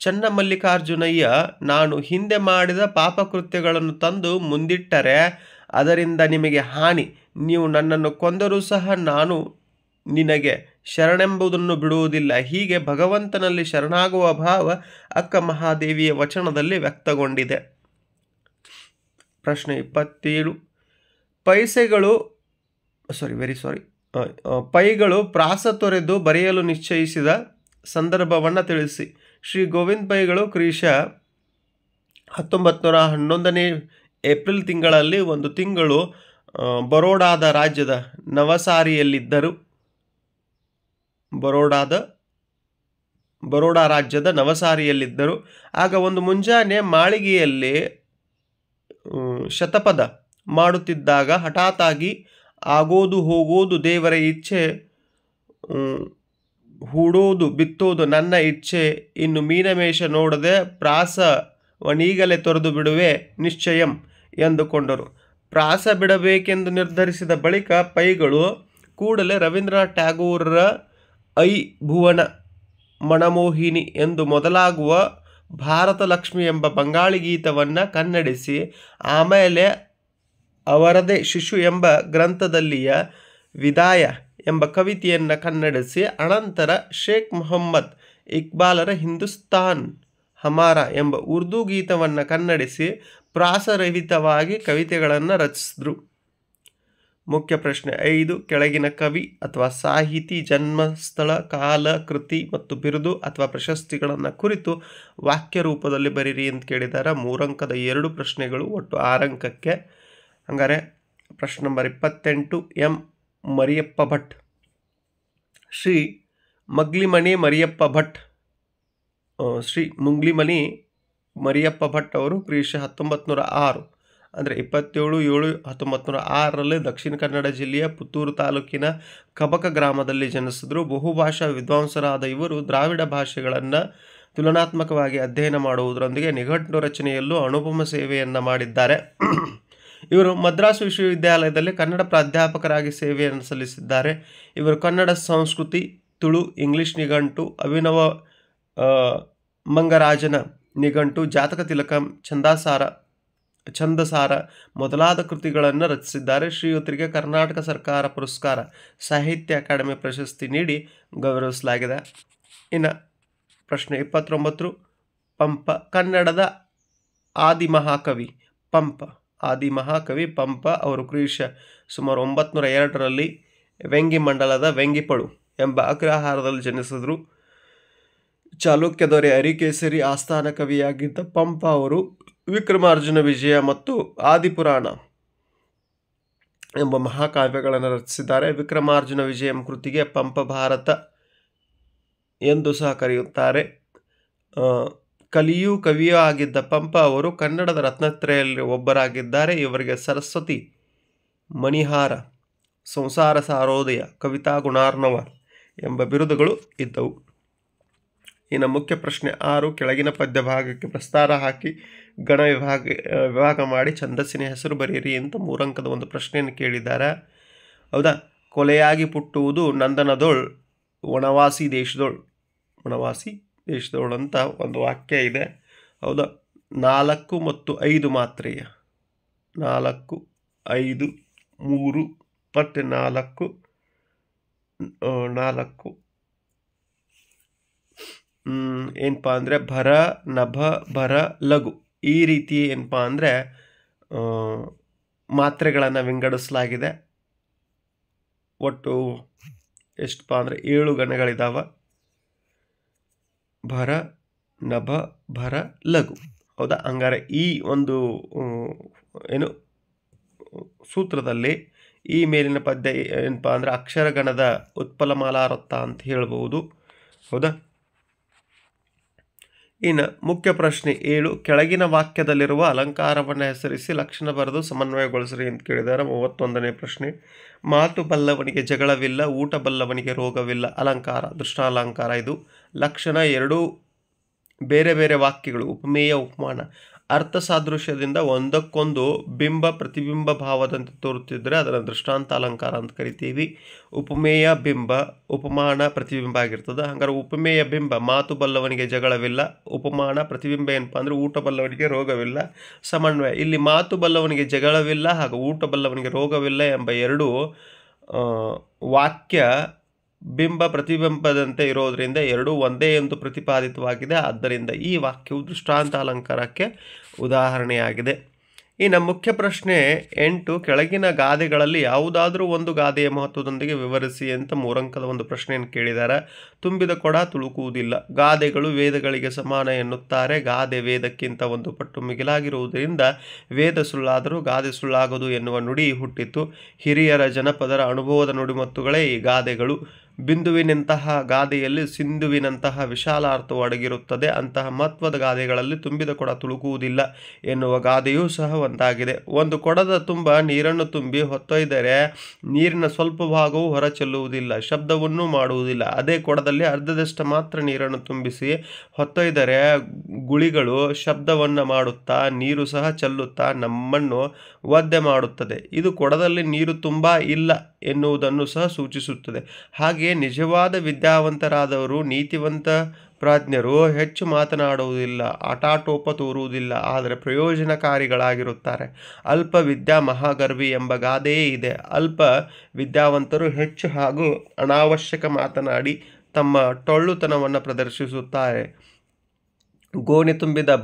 ಚನ್ನಮಲ್ಲಿಕಾರ್ಜುನಯ್ಯ ನಾನು ಹಿಂದೆ ಮಾಡಿದ ಪಾಪಕೃತ್ಯಗಳನ್ನು ತಂದು ಮುಂದಿಟ್ಟರೆ ಅದರಿಂದ ನಿಮಗೆ ಹಾನಿ. ನೀವು ನನ್ನನ್ನು ಕೊಂದರೂ ಸಹ ನಾನು ನಿನಗೆ ಶರಣೆಂಬುದನ್ನು ಬಿಡುವುದಿಲ್ಲ. ಹೀಗೆ ಭಗವಂತನಲ್ಲಿ ಶರಣಾಗುವ ಭಾವ ಅಕ್ಕ ಮಹಾದೇವಿಯ ವಚನದಲ್ಲಿ ವ್ಯಕ್ತಗೊಂಡಿದೆ. ಪ್ರಶ್ನೆ 27. ಪೈಗಳು ಪ್ರಾಸ ತೊರೆದು ಬರೆಯಲು ನಿಶ್ಚಯಿಸಿದ ಸಂದರ್ಭವನ್ನು ತಿಳಿಸಿ. ಶ್ರೀ ಗೋವಿಂದ ಪೈಗಳು ಕ್ರಿ. 1911 ಏಪ್ರಿಲ್ ತಿಂಗಳಲ್ಲಿ ಒಂದು ತಿಂಗಳು ಬರೋಡಾ ರಾಜ್ಯದ ನವಸಾರಿಯಲ್ಲಿದ್ದರು. ಆಗ ಒಂದು ಮುಂಜಾನೆ ಮಾಳಿಗೆಯಲ್ಲಿ ಶತಪಥ ಮಾಡುತ್ತಿದ್ದಾಗ ಹಠಾತ್ತಾಗಿ ಆಗೋದು ಹೋಗೋದು ದೇವರ ಇಚ್ಛೆ, ಹೂಡೋದು ಬಿತ್ತೋದು ನನ್ನ ಇಚ್ಛೆ, ಇನ್ನು ಮೀನಮೇಷ ನೋಡದೆ ಪ್ರಾಸವನೀಗಲೇ ತೊರೆದು ಬಿಡುವೆ ನಿಶ್ಚಯಂ ಎಂದುಕೊಂಡರು. ಪ್ರಾಸ ಬಿಡಬೇಕೆಂದು ನಿರ್ಧರಿಸಿದ ಬಳಿಕ ಪೈಗಳು ಕೂಡಲೇ ರವೀಂದ್ರನಾಥ್ ಟ್ಯಾಗೋರರ ಐ ಭುವನ ಮನಮೋಹಿನಿ ಎಂದು ಮೊದಲಾಗುವ ಭಾರತ ಲಕ್ಷ್ಮಿ ಎಂಬ ಬಂಗಾಳಿ ಗೀತವನ್ನು ಕನ್ನಡಿಸಿ ಆಮೇಲೆ ಅವರದೇ ಶಿಶು ಎಂಬ ಗ್ರಂಥದಲ್ಲಿಯ ವಿದಾಯ ಎಂಬ ಕವಿತೆಯನ್ನು ಕನ್ನಡಿಸಿ ಅನಂತರ ಶೇಖ್ ಮೊಹಮ್ಮದ್ ಇಕ್ಬಾಲರ ಹಿಂದೂಸ್ತಾನ್ ಹಮಾರ ಎಂಬ ಉರ್ದು ಗೀತವನ್ನು ಕನ್ನಡಿಸಿ ಪ್ರಾಸರಹಿತವಾಗಿ ಕವಿತೆಗಳನ್ನು ರಚಿಸಿದ್ರು. ಮುಖ್ಯ ಪ್ರಶ್ನೆ 5. ಕೆಳಗಿನ ಕವಿ ಅಥವಾ ಸಾಹಿತಿ ಜನ್ಮ, ಸ್ಥಳ, ಕಾಲ, ಕೃತಿ ಮತ್ತು ಬಿರುದು ಅಥವಾ ಪ್ರಶಸ್ತಿಗಳನ್ನು ಕುರಿತು ವಾಕ್ಯ ರೂಪದಲ್ಲಿ ಬರೀರಿ ಅಂತ ಕೇಳಿದ್ದಾರೆ. 3 ಅಂಕದ 2 ಪ್ರಶ್ನೆಗಳು, ಒಟ್ಟು 6 ಅಂಕಕ್ಕೆ. ಹಂಗಾರೆ ಪ್ರಶ್ನೆ ನಂಬರ್ 28. ಎಂ ಮರಿಯಪ್ಪ ಭಟ್. ಶ್ರೀ ಮಗ್ಲಿಮಣಿ ಮರಿಯಪ್ಪ ಭಟ್ ಅವರು ಕ್ರಿಶ 1906 ಅಂದರೆ 27/7/1906 ದಕ್ಷಿಣ ಕನ್ನಡ ಜಿಲ್ಲೆಯ ಪುತ್ತೂರು ತಾಲೂಕಿನ ಕಬಕ ಗ್ರಾಮದಲ್ಲಿ ಜನಿಸಿದ್ರು. ಬಹುಭಾಷಾ ವಿದ್ವಾಂಸರಾದ ಇವರು ದ್ರಾವಿಡ ಭಾಷೆಗಳನ್ನು ತುಲನಾತ್ಮಕವಾಗಿ ಅಧ್ಯಯನ ಮಾಡುವುದರೊಂದಿಗೆ ನಿಘಂಟು ರಚನೆಯಲ್ಲೂ ಅನುಪಮ ಸೇವೆಯನ್ನು ಮಾಡಿದ್ದಾರೆ. ಇವರು ಮದ್ರಾಸು ವಿಶ್ವವಿದ್ಯಾಲಯದಲ್ಲಿ ಕನ್ನಡ ಪ್ರಾಧ್ಯಾಪಕರಾಗಿ ಸೇವೆಯನ್ನು ಸಲ್ಲಿಸಿದ್ದಾರೆ. ಇವರು ಕನ್ನಡ ಸಂಸ್ಕೃತಿ, ತುಳು, ಇಂಗ್ಲಿಷ್ ನಿಘಂಟು, ಅಭಿನವ ಮಂಗರಾಜನ ನಿಘಂಟು, ಜಾತಕ ತಿಲಕಂ, ಛಂದಸಾರ ಮೊದಲಾದ ಕೃತಿಗಳನ್ನು ರಚಿಸಿದ್ದಾರೆ. ಶ್ರೀಯುತರಿಗೆ ಕರ್ನಾಟಕ ಸರ್ಕಾರ ಪುರಸ್ಕಾರ, ಸಾಹಿತ್ಯ ಅಕಾಡೆಮಿ ಪ್ರಶಸ್ತಿ ನೀಡಿ ಗೌರವಿಸಲಾಗಿದೆ. ಇನ್ನು ಪ್ರಶ್ನೆ 29. ಪಂಪ. ಕನ್ನಡದ ಆದಿಮಹಾಕವಿ ಪಂಪ ಅವರು ಕ್ರಿಶ ಸುಮಾರು 902 ವೆಂಗಿ ಮಂಡಲದ ವೆಂಗಿಪಳು ಎಂಬ ಅಗ್ರಹಾರದಲ್ಲಿ ಜನಿಸಿದರು. ಚಾಲುಕ್ಯ ದೊರೆ ಅರಿಕೇಸರಿ ಆಸ್ಥಾನ ಕವಿಯಾಗಿದ್ದ ಪಂಪ ಅವರು ವಿಕ್ರಮಾರ್ಜುನ ವಿಜಯ ಮತ್ತು ಆದಿಪುರಾಣ ಎಂಬ ಮಹಾಕಾವ್ಯಗಳನ್ನು ರಚಿಸಿದ್ದಾರೆ. ವಿಕ್ರಮಾರ್ಜುನ ವಿಜಯಂ ಕೃತಿಗೆ ಪಂಪ ಭಾರತ ಎಂದು ಸಹ ಕರೆಯುತ್ತಾರೆ. ಕಲಿಯೂ ಕವಿಯೂ ಆಗಿದ್ದ ಪಂಪ ಅವರು ಕನ್ನಡದ ರತ್ನತ್ರಯಲ್ಲಿ ಒಬ್ಬರಾಗಿದ್ದಾರೆ. ಇವರಿಗೆ ಸರಸ್ವತಿ ಮಣಿಹಾರ, ಸಂಸಾರ ಸಾರೋದಯ, ಕವಿತಾ ಗುಣಾರ್ಣವ ಎಂಬ ಬಿರುದುಗಳು ಇದ್ದವು. ಇನ್ನು ಮುಖ್ಯ ಪ್ರಶ್ನೆ 6. ಕೆಳಗಿನ ಪದ್ಯ ಭಾಗಕ್ಕೆ ಪ್ರಸ್ತಾರ ಹಾಕಿ ಗಣ ವಿಭಾಗ ಮಾಡಿ ಛಂದಸ್ಸಿನ ಹೆಸರು ಬರೆಯಿರಿ ಅಂತ 3 ಅಂಕದ ಒಂದು ಪ್ರಶ್ನೆಯನ್ನು ಕೇಳಿದ್ದಾರೆ. ಹೌದಾ? ಕೊಲೆಯಾಗಿ ಪುಟ್ಟುವುದು ನಂದನದೋಳ್ ವನವಾಸಿ ದೇಶದೋಳ್ ಅಂತ ಒಂದು ವಾಕ್ಯ ಇದೆ. ಹೌದಾ? 4 ಮತ್ತು 5 ಮಾತ್ರೆಯ 4, 5, 3 ಮತ್ತು 4 ಏನಪ್ಪ ಅಂದರೆ ಭರ, ನಭ, ಭರ, ಲಘು ಈ ರೀತಿ ಏನಪ್ಪ ಅಂದರೆ ಮಾತ್ರೆಗಳನ್ನು ವಿಂಗಡಿಸಲಾಗಿದೆ. ಒಟ್ಟು ಎಷ್ಟಪ್ಪ ಅಂದರೆ 7 ಗಣಗಳಿದ್ದಾವೆ. ಭರ, ನಭ, ಭರ, ಲಘು. ಹೌದಾ? ಹಂಗಾರೆ ಈ ಒಂದು ಸೂತ್ರದಲ್ಲಿ ಈ ಮೇಲಿನ ಪದ್ಯ ಏನಪ್ಪ ಅಂದರೆ ಅಕ್ಷರಗಣದ ಉತ್ಪಲಮಾಲಾರತ್ತ ಅಂತ ಹೇಳ್ಬೋದು. ಹೌದಾ? ಇನ್ನು ಮುಖ್ಯ ಪ್ರಶ್ನೆ 7. ಕೆಳಗಿನ ವಾಕ್ಯದಲ್ಲಿರುವ ಅಲಂಕಾರವನ್ನು ಹೆಸರಿಸಿ ಲಕ್ಷಣ ಬರೆದು ಸಮನ್ವಯಗೊಳಿಸ್ರಿ ಅಂತ ಕೇಳಿದ್ದಾರೆ. 31ನೇ ಪ್ರಶ್ನೆ. ಮಾತು ಬಲ್ಲವನಿಗೆ ಜಗಳವಿಲ್ಲ, ಊಟ ಬಲ್ಲವನಿಗೆ ರೋಗವಿಲ್ಲ. ಅಲಂಕಾರ, ದೃಷ್ಟಾಲಂಕಾರ. ಇದು ಲಕ್ಷಣ. 2 ಬೇರೆ ಬೇರೆ ವಾಕ್ಯಗಳು, ಉಪಮೇಯ, ಉಪಮಾನ, ಅರ್ಥ ಸಾದೃಶ್ಯದಿಂದ ಒಂದಕ್ಕೊಂದು ಬಿಂಬ ಪ್ರತಿಬಿಂಬ ಭಾವದಂತೆ ತೋರುತ್ತಿದ್ದರೆ ಅದನ್ನು ದೃಷ್ಟಾಂತ ಅಲಂಕಾರ ಅಂತ ಕರಿತೀವಿ. ಉಪಮೇಯ ಬಿಂಬ, ಉಪಮಾನ ಪ್ರತಿಬಿಂಬ ಆಗಿರ್ತದೆ. ಹಂಗಾರೆ ಉಪಮೇಯ ಬಿಂಬ ಮಾತು ಬಲ್ಲವನಿಗೆ ಜಗಳವಿಲ್ಲ, ಉಪಮಾನ ಪ್ರತಿಬಿಂಬ ಏನಪ್ಪ ಅಂದರೆ ಊಟ ಬಲ್ಲವನಿಗೆ ರೋಗವಿಲ್ಲ. ಸಮನ್ವಯ, ಇಲ್ಲಿ ಮಾತು ಬಲ್ಲವನಿಗೆ ಜಗಳವಿಲ್ಲ ಹಾಗೂ ಊಟ ಬಲ್ಲವನಿಗೆ ರೋಗವಿಲ್ಲ ಎಂಬ 2 ವಾಕ್ಯ ಬಿಂಬ ಪ್ರತಿಬಿಂಬದಂತೆ ಇರೋದರಿಂದ 2 ಒಂದೇ ಎಂದು ಪ್ರತಿಪಾದಿತವಾಗಿದೆ. ಆದ್ದರಿಂದ ಈ ವಾಕ್ಯವು ದೃಷ್ಟಾಂತ ಅಲಂಕಾರಕ್ಕೆ ಉದಾಹರಣೆಯಾಗಿದೆ. ಇನ್ನು ಮುಖ್ಯ ಪ್ರಶ್ನೆ 8. ಕೆಳಗಿನ ಗಾದೆಗಳಲ್ಲಿ ಯಾವುದಾದ್ರೂ ಒಂದು ಗಾದೆಯ ಮಹತ್ವದೊಂದಿಗೆ ವಿವರಿಸಿ ಅಂತ 3 ಅಂಕದ ಒಂದು ಪ್ರಶ್ನೆಯನ್ನು ಕೇಳಿದ್ದಾರೆ. ತುಂಬಿದ ಕೊಡ ತುಳುಕುವುದಿಲ್ಲ. ಗಾದೆಗಳು ವೇದಗಳಿಗೆ ಸಮಾನ ಎನ್ನುತ್ತಾರೆ. ಗಾದೆ ವೇದಕ್ಕಿಂತ 1 ಪಟ್ಟು ಮಿಗಿಲಾಗಿರುವುದರಿಂದ ವೇದ ಸುಳ್ಳಾದರೂ ಗಾದೆ ಸುಳ್ಳಾಗದು ಎನ್ನುವ ನುಡಿ ಹುಟ್ಟಿತು. ಹಿರಿಯರ ಜನಪದರ ಅನುಭವದ ನುಡಿಮತ್ತುಗಳೇ ಈ ಗಾದೆಗಳು. ಬಿಂದುವಿನಂತಹ ಗಾದೆಯಲ್ಲಿ ಸಿಂಧುವಿನಂತಹ ವಿಶಾಲ ಅರ್ಥವು ಅಡಗಿರುತ್ತದೆ. ಅಂತಹ ಮಹತ್ವದ ಗಾದೆಗಳಲ್ಲಿ ತುಂಬಿದ ಕೊಡ ತುಳುಕುವುದಿಲ್ಲ ಎನ್ನುವ ಗಾದೆಯೂ ಸಹ ಒಂದಾಗಿದೆ. ಒಂದು ಕೊಡದ ತುಂಬ ನೀರನ್ನು ತುಂಬಿ ಹೊತ್ತೊಯ್ದರೆ ನೀರಿನ ಸ್ವಲ್ಪ ಭಾಗವು ಹೊರ ಚೆಲ್ಲುವುದಿಲ್ಲ, ಶಬ್ದವನ್ನೂ ಮಾಡುವುದಿಲ್ಲ. ಅದೇ ಕೊಡದಲ್ಲಿ ಅರ್ಧದಷ್ಟು ಮಾತ್ರ ನೀರನ್ನು ತುಂಬಿಸಿ ಹೊತ್ತೊಯ್ದರೆ ಗುಳಿಗಳು ಶಬ್ದವನ್ನು ಮಾಡುತ್ತಾ ನೀರು ಸಹ ಚೆಲ್ಲುತ್ತಾ ನಮ್ಮನ್ನು ಒದ್ದೆ ಮಾಡುತ್ತದೆ. ಇದು ಕೊಡದಲ್ಲಿ ನೀರು ತುಂಬ ಇಲ್ಲ ಎನ್ನುವುದನ್ನು ಸಹ ಸೂಚಿಸುತ್ತದೆ. ಹಾಗೆಯೇ ನಿಜವಾದ ವಿದ್ಯಾವಂತರಾದವರು, ನೀತಿವಂತ ಪ್ರಾಜ್ಞರು ಹೆಚ್ಚು ಮಾತನಾಡುವುದಿಲ್ಲ, ಆಟಾಟೋಪ ತೋರುವುದಿಲ್ಲ, ಆದರೆ ಪ್ರಯೋಜನಕಾರಿಗಳಾಗಿರುತ್ತಾರೆ. ಅಲ್ಪ ವಿದ್ಯಾ ಮಹಾಗರ್ವಿ ಎಂಬ ಗಾದೆಯೇ ಇದೆ. ಅಲ್ಪ ವಿದ್ಯಾವಂತರು ಹೆಚ್ಚು ಹಾಗೂ ಅನಾವಶ್ಯಕ ಮಾತನಾಡಿ ತಮ್ಮ ಟೊಳ್ಳುತನವನ್ನು ಪ್ರದರ್ಶಿಸುತ್ತಾರೆ. ಗೊನೆ ತುಂಬಿದ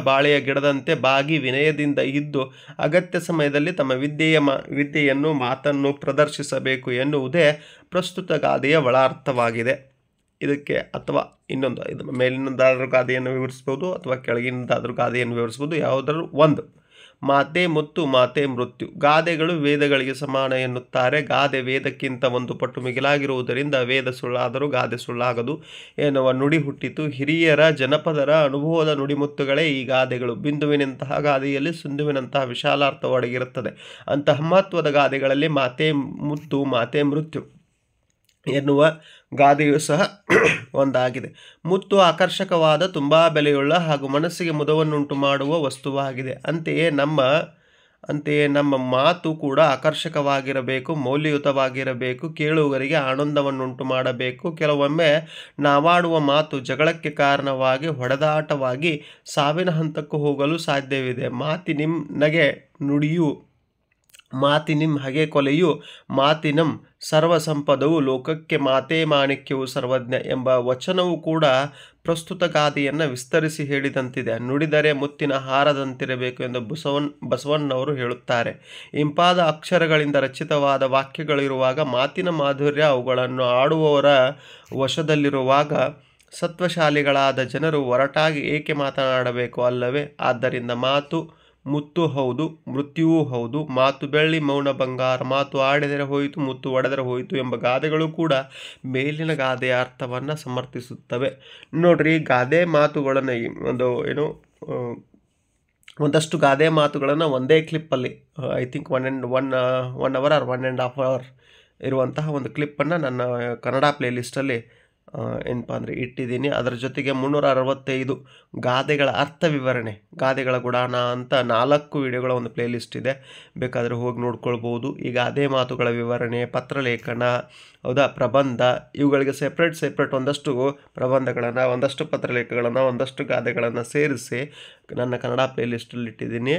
ಬಾಳೆಯ ಗಿಡದಂತೆ ಬಾಗಿ ವಿನಯದಿಂದ ಇದ್ದು ಅಗತ್ಯ ಸಮಯದಲ್ಲಿ ತಮ್ಮ ವಿದ್ಯೆಯನ್ನು ಮಾತನ್ನು ಪ್ರದರ್ಶಿಸಬೇಕು ಎನ್ನುವುದೇ ಪ್ರಸ್ತುತ ಗಾದೆಯ ಒಳಾರ್ಥವಾಗಿದೆ. ಇದಕ್ಕೆ ಅಥವಾ ಇನ್ನೊಂದು, ಇದು ಮೇಲಿನದಾದರೂ ಗಾದೆಯನ್ನು ವಿವರಿಸ್ಬೋದು ಅಥವಾ ಕೆಳಗಿನದಾದರೂ ಗಾದೆಯನ್ನು ವಿವರಿಸ್ಬೋದು, ಯಾವುದಾದ್ರೂ ಒಂದು. ಮಾತೆ ಮುತ್ತು ಮಾತೆ ಮೃತ್ಯು. ಗಾದೆಗಳು ವೇದಗಳಿಗೆ ಸಮಾನ ಎನ್ನುತ್ತಾರೆ. ಗಾದೆ ವೇದಕ್ಕಿಂತ ಒಂದು ಪಟ್ಟು ಮಿಗಿಲಾಗಿರುವುದರಿಂದ ವೇದ ಸುಳ್ಳಾದರೂ ಗಾದೆ ಸುಳ್ಳಾಗದು ಎನ್ನುವ ನುಡಿ ಹುಟ್ಟಿತು. ಹಿರಿಯರ ಜನಪದರ ಅನುಭವದ ನುಡಿಮುತ್ತುಗಳೇ ಈ ಗಾದೆಗಳು. ಬಿಂದುವಿನಂತಹ ಗಾದೆಯಲ್ಲಿ ಸಿಂಧುವಿನಂತಹ ವಿಶಾಲಾರ್ಥ ಒಡಗಿರುತ್ತದೆ. ಅಂತಹ ಮಹತ್ವದ ಗಾದೆಗಳಲ್ಲಿ ಮಾತೆ ಮುತ್ತು ಮಾತೆ ಮೃತ್ಯು ಎನ್ನುವ ಗಾದೆಯು ಸಹ ಒಂದಾಗಿದೆ. ಮುತ್ತು ಆಕರ್ಷಕವಾದ, ತುಂಬ ಬೆಲೆಯುಳ್ಳ ಹಾಗೂ ಮನಸ್ಸಿಗೆ ಮುದವನ್ನುಂಟು ಮಾಡುವ ವಸ್ತುವಾಗಿದೆ. ಅಂತೆಯೇ ನಮ್ಮ ಮಾತು ಕೂಡ ಆಕರ್ಷಕವಾಗಿರಬೇಕು, ಮೌಲ್ಯಯುತವಾಗಿರಬೇಕು, ಕೇಳುಗರಿಗೆ ಆನಂದವನ್ನುಂಟು ಮಾಡಬೇಕು. ಕೆಲವೊಮ್ಮೆ ನಾವಾಡುವ ಮಾತು ಜಗಳಕ್ಕೆ ಕಾರಣವಾಗಿ, ಹೊಡೆದಾಟವಾಗಿ ಸಾವಿನ ಹಂತಕ್ಕೂ ಹೋಗಲು ಸಾಧ್ಯವಿದೆ. ಮಾತಿನಿಂ ನಗೆ ನುಡಿಯು, ಮಾತಿನಿಂ ಹಗೆ ಕೊಲೆಯು, ಮಾತಿನಂ ಸರ್ವ ಸಂಪದವು, ಲೋಕಕ್ಕೆ ಮಾತೇ ಮಾಣಿಕ್ಯವು ಸರ್ವಜ್ಞ ಎಂಬ ವಚನವು ಕೂಡ ಪ್ರಸ್ತುತ ಗಾದೆಯನ್ನು ವಿಸ್ತರಿಸಿ ಹೇಳಿದಂತಿದೆ. ನುಡಿದರೆ ಮುತ್ತಿನ ಹಾರದಂತಿರಬೇಕು ಎಂದು ಬಸವಣ್ಣವರು ಹೇಳುತ್ತಾರೆ. ಇಂಪಾದ ಅಕ್ಷರಗಳಿಂದ ರಚಿತವಾದ ವಾಕ್ಯಗಳಿರುವಾಗ, ಮಾತಿನ ಮಾಧುರ್ಯ ಅವುಗಳನ್ನು ಆಡುವವರ ವಶದಲ್ಲಿರುವಾಗ ಸತ್ವಶಾಲಿಗಳಾದ ಜನರು ಒರಟಾಗಿ ಏಕೆ ಮಾತನಾಡಬೇಕು ಅಲ್ಲವೇ? ಆದ್ದರಿಂದ ಮಾತು ಮುತ್ತು ಹೌದು, ಮೃತ್ಯುವೂ ಹೌದು. ಮಾತು ಬೆಳ್ಳಿ, ಮೌನ ಬಂಗಾರ. ಮಾತು ಆಡಿದರೆ ಹೋಯಿತು, ಮುತ್ತು ಒಡೆದರೆ ಹೋಯಿತು ಎಂಬ ಗಾದೆಗಳು ಕೂಡ ಮೇಲಿನ ಗಾದೆಯ ಅರ್ಥವನ್ನು ಸಮರ್ಥಿಸುತ್ತವೆ. ನೋಡ್ರಿ, ಗಾದೆ ಮಾತುಗಳನ್ನು ಒಂದಷ್ಟು ಗಾದೆ ಮಾತುಗಳನ್ನು ಒಂದೇ ಕ್ಲಿಪ್ಪಲ್ಲಿ, I think one hour or 1.5 hour ಇರುವಂತಹ ಒಂದು ಕ್ಲಿಪ್ಪನ್ನು ನನ್ನ ಕನ್ನಡ ಪ್ಲೇಲಿಸ್ಟಲ್ಲಿ ಏನಪ್ಪ ಅಂದರೆ ಇಟ್ಟಿದ್ದೀನಿ. ಅದರ ಜೊತೆಗೆ 365 ಗಾದೆಗಳ ಅರ್ಥ ವಿವರಣೆ, ಗಾದೆಗಳ ಗುಡಾಣ ಅಂತ 4 ವಿಡಿಯೋಗಳ ಒಂದು ಪ್ಲೇಲಿಸ್ಟ್ ಇದೆ, ಬೇಕಾದರೆ ಹೋಗಿ ನೋಡ್ಕೊಳ್ಬೋದು. ಈ ಗಾದೆ ಮಾತುಗಳ ವಿವರಣೆ, ಪತ್ರಲೇಖನ, ಹೌದಾ, ಪ್ರಬಂಧ, ಇವುಗಳಿಗೆ ಸೆಪ್ರೇಟ್ ಒಂದಷ್ಟು ಪ್ರಬಂಧಗಳನ್ನು, ಒಂದಷ್ಟು ಪತ್ರಲೇಖಗಳನ್ನು, ಒಂದಷ್ಟು ಗಾದೆಗಳನ್ನು ಸೇರಿಸಿ ನನ್ನ ಕನ್ನಡ ಪ್ಲೇಲಿಸ್ಟಲ್ಲಿ ಇಟ್ಟಿದ್ದೀನಿ.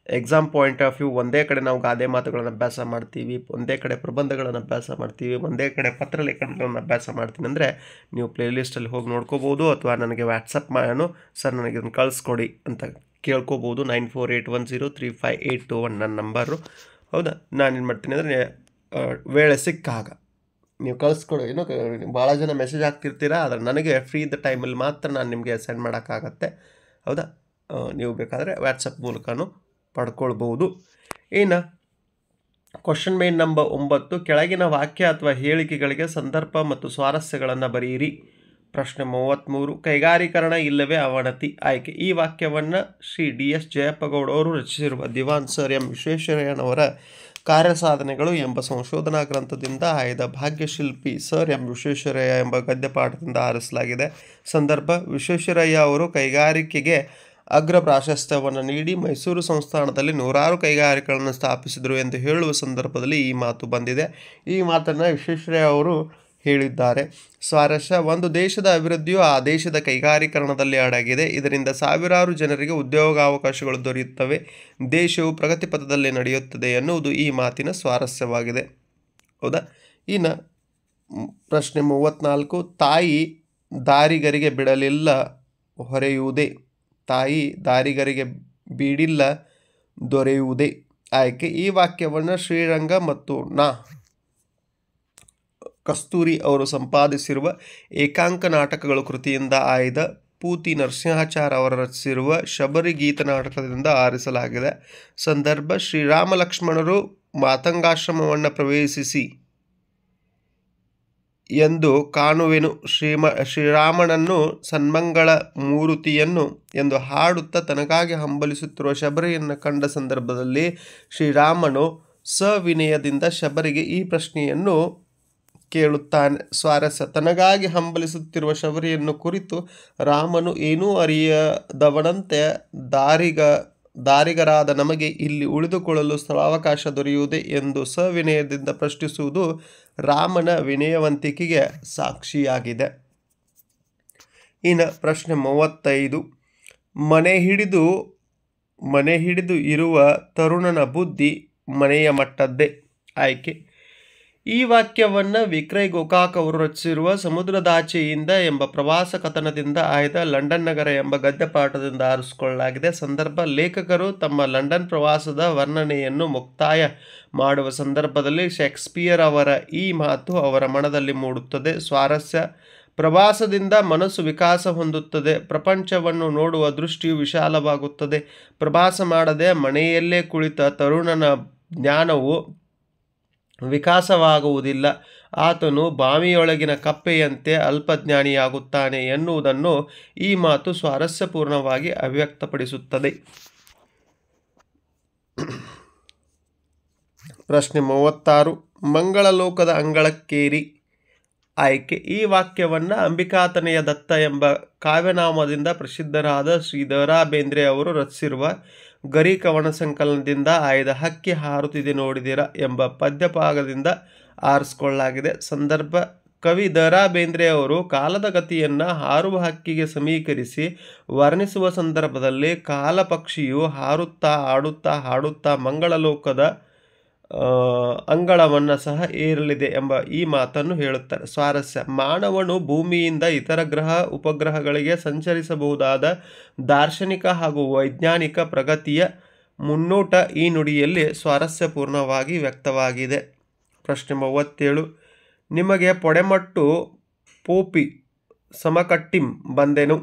ಎಕ್ಸಾಮ್ ಪಾಯಿಂಟ್ ಆಫ್ ವ್ಯೂ, ಒಂದೇ ಕಡೆ ನಾವು ಗಾದೆ ಮಾತುಗಳನ್ನು ಅಭ್ಯಾಸ ಮಾಡ್ತೀವಿ, ಒಂದೇ ಕಡೆ ಪ್ರಬಂಧಗಳನ್ನು ಅಭ್ಯಾಸ ಮಾಡ್ತೀವಿ, ಒಂದೇ ಕಡೆ ಪತ್ರಲೇಖನಗಳನ್ನು ಅಭ್ಯಾಸ ಮಾಡ್ತೀನಿ ಅಂದರೆ ನೀವು ಪ್ಲೇಲಿಸ್ಟಲ್ಲಿ ಹೋಗಿ ನೋಡ್ಕೋಬೋದು. ಅಥವಾ ನನಗೆ ವಾಟ್ಸಪ್ ಮಾಡೋಣ, ಸರ್ ನನಗೆ ಇದನ್ನು ಕಳಿಸ್ಕೊಡಿ ಅಂತ ಕೇಳ್ಕೋಬೋದು. 9481035821 ನನ್ನ ನಂಬರು. ಹೌದಾ, ನಾನೇನು ಮಾಡ್ತೀನಿ ಅಂದರೆ ವೇಳೆ ಸಿಕ್ಕಾಗ ನೀವು ಕಳಿಸ್ಕೊಡಿ. ಭಾಳ ಜನ ಮೆಸೇಜ್ ಹಾಕ್ತಿರ್ತೀರಾ, ಆದರೆ ನನಗೆ ಫ್ರೀ ಇದ್ದ ಟೈಮಲ್ಲಿ ಮಾತ್ರ ನಾನು ನಿಮಗೆ ಸೆಂಡ್ ಮಾಡೋಕ್ಕಾಗತ್ತೆ. ಹೌದಾ, ನೀವು ಬೇಕಾದರೆ ವಾಟ್ಸಪ್ ಮೂಲಕನೂ ಪಡ್ಕೊಳ್ಬೋದು. ಇನ್ನು ಕ್ವಶನ್ ಮೇನ್ ನಂಬರ್ 9, ಕೆಳಗಿನ ವಾಕ್ಯ ಅಥವಾ ಹೇಳಿಕೆಗಳಿಗೆ ಸಂದರ್ಭ ಮತ್ತು ಸ್ವಾರಸ್ಯಗಳನ್ನು ಬರೆಯಿರಿ. ಪ್ರಶ್ನೆ 33, ಕೈಗಾರೀಕರಣ ಇಲ್ಲವೇ ಅವನತಿ. ಆಯ್ಕೆ. ಈ ವಾಕ್ಯವನ್ನು ಶ್ರೀ DS ಜಯಪ್ಪಗೌಡ ಅವರು ರಚಿಸಿರುವ ದಿವಾನ್ ಸರ್ ಎಂ ವಿಶ್ವೇಶ್ವರಯ್ಯನವರ ಕಾರ್ಯಸಾಧನೆಗಳು ಎಂಬ ಸಂಶೋಧನಾ ಗ್ರಂಥದಿಂದ ಆಯ್ದ ಭಾಗ್ಯಶಿಲ್ಪಿ ಸರ್ ಎಂ ವಿಶ್ವೇಶ್ವರಯ್ಯ ಎಂಬ ಗದ್ಯಪಾಠದಿಂದ ಆರಿಸಲಾಗಿದೆ. ಸಂದರ್ಭ: ವಿಶ್ವೇಶ್ವರಯ್ಯ ಅವರು ಕೈಗಾರಿಕೆಗೆ ಅಗ್ರ ಪ್ರಾಶಸ್ತ್ಯವನ್ನು ನೀಡಿ ಮೈಸೂರು ಸಂಸ್ಥಾನದಲ್ಲಿ 100 ಕೈಗಾರಿಕೆಗಳನ್ನು ಸ್ಥಾಪಿಸಿದರು ಎಂದು ಹೇಳುವ ಸಂದರ್ಭದಲ್ಲಿ ಈ ಮಾತು ಬಂದಿದೆ. ಈ ಮಾತನ್ನು ವಿಶ್ವೇಶ್ವರಯ್ಯ ಅವರು ಹೇಳಿದ್ದಾರೆ. ಸ್ವಾರಸ್ಯ: ಒಂದು ದೇಶದ ಅಭಿವೃದ್ಧಿಯು ಆ ದೇಶದ ಕೈಗಾರೀಕರಣದಲ್ಲಿ ಅಡಗಿದೆ. ಇದರಿಂದ ಸಾವಿರಾರು ಜನರಿಗೆ ಉದ್ಯೋಗಾವಕಾಶಗಳು ದೊರೆಯುತ್ತವೆ. ದೇಶವು ಪ್ರಗತಿ ಪಥದಲ್ಲಿ ನಡೆಯುತ್ತದೆ ಎನ್ನುವುದು ಈ ಮಾತಿನ ಸ್ವಾರಸ್ಯವಾಗಿದೆ. ಹೌದಾ. ಇನ್ನು ಪ್ರಶ್ನೆ 34, ತಾಯಿ ದಾರಿಗರಿಗೆ ಬಿಡಲಿಲ್ಲ ಹೊರೆಯುವುದೇ. ತಾಯಿ ದಾರಿಗರಿಗೆ ಬೀಡಿಲ್ಲ ದೊರೆಯುವುದೇ. ಆಯ್ಕೆ. ಈ ವಾಕ್ಯವನ್ನು ಶ್ರೀರಂಗ ಮತ್ತು ಕಸ್ತೂರಿ ಅವರು ಸಂಪಾದಿಸಿರುವ ಏಕಾಂಕ ನಾಟಕಗಳು ಕೃತಿಯಿಂದ ಆಯ್ದ ಪೂತಿ ನರಸಿಂಹಾಚಾರ್ ಅವರು ರಚಿಸಿರುವ ಶಬರಿ ಗೀತ ನಾಟಕದಿಂದ ಆರಿಸಲಾಗಿದೆ. ಸಂದರ್ಭ: ಶ್ರೀರಾಮ ಲಕ್ಷ್ಮಣರು ಮಾತಂಗಾಶ್ರಮವನ್ನು ಪ್ರವೇಶಿಸಿ ಎಂದು ಕಾಣುವೆನು, ಶ್ರೀರಾಮನನ್ನು ಸನ್ಮಂಗಳ ಮೂರುತಿಯನ್ನು ಎಂದು ಹಾಡುತ್ತಾ ತನಗಾಗಿ ಹಂಬಲಿಸುತ್ತಿರುವ ಶಬರಿಯನ್ನು ಕಂಡ ಸಂದರ್ಭದಲ್ಲಿ ಶ್ರೀರಾಮನು ಸವಿನಯದಿಂದ ಶಬರಿಗೆ ಈ ಪ್ರಶ್ನೆಯನ್ನು ಕೇಳುತ್ತಾನೆ. ಸ್ವಾರಸ್ಯ: ತನಗಾಗಿ ಹಂಬಲಿಸುತ್ತಿರುವ ಶಬರಿಯನ್ನು ಕುರಿತು ರಾಮನು ಏನೂ ಅರಿಯದವನಂತೆ ದಾರಿಗರಾದ ನಮಗೆ ಇಲ್ಲಿ ಉಳಿದುಕೊಳ್ಳಲು ಸ್ಥಳಾವಕಾಶ ದೊರೆಯುವುದೇ ಎಂದು ಸವಿನಯದಿಂದ ಪ್ರಶ್ನಿಸುವುದು ರಾಮನ ವಿನಯವಂತಿಕೆಗೆ ಸಾಕ್ಷಿಯಾಗಿದೆ. ಇನ್ನು ಪ್ರಶ್ನೆ 35. ಮನೆ ಹಿಡಿದು ಇರುವ ತರುಣನ ಬುದ್ಧಿ ಮನೆಯ ಮಟ್ಟದ್ದೇ. ಆಯ್ಕೆ: ಈ ವಾಕ್ಯವನ್ನು ವಿಕ್ರಯ್ ಗೋಕಾಕ್ ಅವರು ರಚಿಸಿರುವ ಸಮುದ್ರದಾಚೆಯಿಂದ ಎಂಬ ಪ್ರವಾಸ ಕಥನದಿಂದ ಆಯ್ದ ಲಂಡನ್ ನಗರ ಎಂಬ ಗದ್ಯಪಾಠದಿಂದ ಆರಿಸಿಕೊಳ್ಳಲಾಗಿದೆ. ಸಂದರ್ಭ: ಲೇಖಕರು ತಮ್ಮ ಲಂಡನ್ ಪ್ರವಾಸದ ವರ್ಣನೆಯನ್ನು ಮುಕ್ತಾಯ ಮಾಡುವ ಸಂದರ್ಭದಲ್ಲಿ ಶೇಕ್ಸ್ಪಿಯರ್ ಅವರ ಈ ಮಾತು ಅವರ ಮನದಲ್ಲಿ ಮೂಡುತ್ತದೆ. ಸ್ವಾರಸ್ಯ: ಪ್ರವಾಸದಿಂದ ಮನಸ್ಸು ವಿಕಾಸ ಹೊಂದುತ್ತದೆ, ಪ್ರಪಂಚವನ್ನು ನೋಡುವ ದೃಷ್ಟಿಯು ವಿಶಾಲವಾಗುತ್ತದೆ. ಪ್ರವಾಸ ಮಾಡದೆ ಮನೆಯಲ್ಲೇ ಕುಳಿತ ತರುಣನ ಜ್ಞಾನವು ವಿಕಾಸವಾಗುವುದಿಲ್ಲ, ಆತನು ಬಾವಿಯೊಳಗಿನ ಕಪ್ಪೆಯಂತೆ ಅಲ್ಪಜ್ಞಾನಿಯಾಗುತ್ತಾನೆ ಎನ್ನುವುದನ್ನು ಈ ಮಾತು ಸ್ವಾರಸ್ಯಪೂರ್ಣವಾಗಿ ಅವ್ಯಕ್ತಪಡಿಸುತ್ತದೆ. ಪ್ರಶ್ನೆ 36. ಮಂಗಳಲೋಕದ ಅಂಗಳಕ್ಕೇರಿ. ಆಯ್ಕೆ: ಈ ವಾಕ್ಯವನ್ನು ಅಂಬಿಕಾತನಯ ದತ್ತ ಎಂಬ ಕಾವ್ಯನಾಮದಿಂದ ಪ್ರಸಿದ್ಧರಾದ ಶ್ರೀ ದ ರಾ ಬೇಂದ್ರೆ ಅವರು ರಚಿಸಿರುವ ಗರಿ ಕವನ ಸಂಕಲನದಿಂದ ಆಯ್ದ ಹಕ್ಕಿ ಹಾರುತ್ತಿದೆ ನೋಡಿದಿರ ಎಂಬ ಪದ್ಯಭಾಗದಿಂದ ಆರಿಸಿಕೊಳ್ಳಲಾಗಿದೆ. ಸಂದರ್ಭ: ಕವಿ ದ ರಾ ಬೇಂದ್ರೆ ಅವರು ಕಾಲದ ಗತಿಯನ್ನು ಹಾರುವ ಹಕ್ಕಿಗೆ ಸಮೀಕರಿಸಿ ವರ್ಣಿಸುವ ಸಂದರ್ಭದಲ್ಲಿ ಕಾಲಪಕ್ಷಿಯು ಹಾರುತ್ತಾ ಆಡುತ್ತಾ ಹಾಡುತ್ತಾ ಮಂಗಳಲೋಕದ ಅಂಗಳವನ್ನು ಸಹ ಏರಲಿದೆ ಎಂಬ ಈ ಮಾತನ್ನು ಹೇಳುತ್ತಾರೆ. ಸ್ವಾರಸ್ಯ: ಮಾನವನು ಭೂಮಿಯಿಂದ ಇತರ ಗ್ರಹ ಉಪಗ್ರಹಗಳಿಗೆ ಸಂಚರಿಸಬಹುದಾದ ದಾರ್ಶನಿಕ ಹಾಗೂ ವೈಜ್ಞಾನಿಕ ಪ್ರಗತಿಯ ಮುನ್ನೋಟ ಈ ನುಡಿಯಲ್ಲಿ ಸ್ವಾರಸ್ಯಪೂರ್ಣವಾಗಿ ವ್ಯಕ್ತವಾಗಿದೆ. ಪ್ರಶ್ನೆ 37. ನಿಮಗೆ ಪೊಡೆಮಟ್ಟು ಪೋಪಿ ಸಮಕಟ್ಟಿಂ ಬಂದೆನು.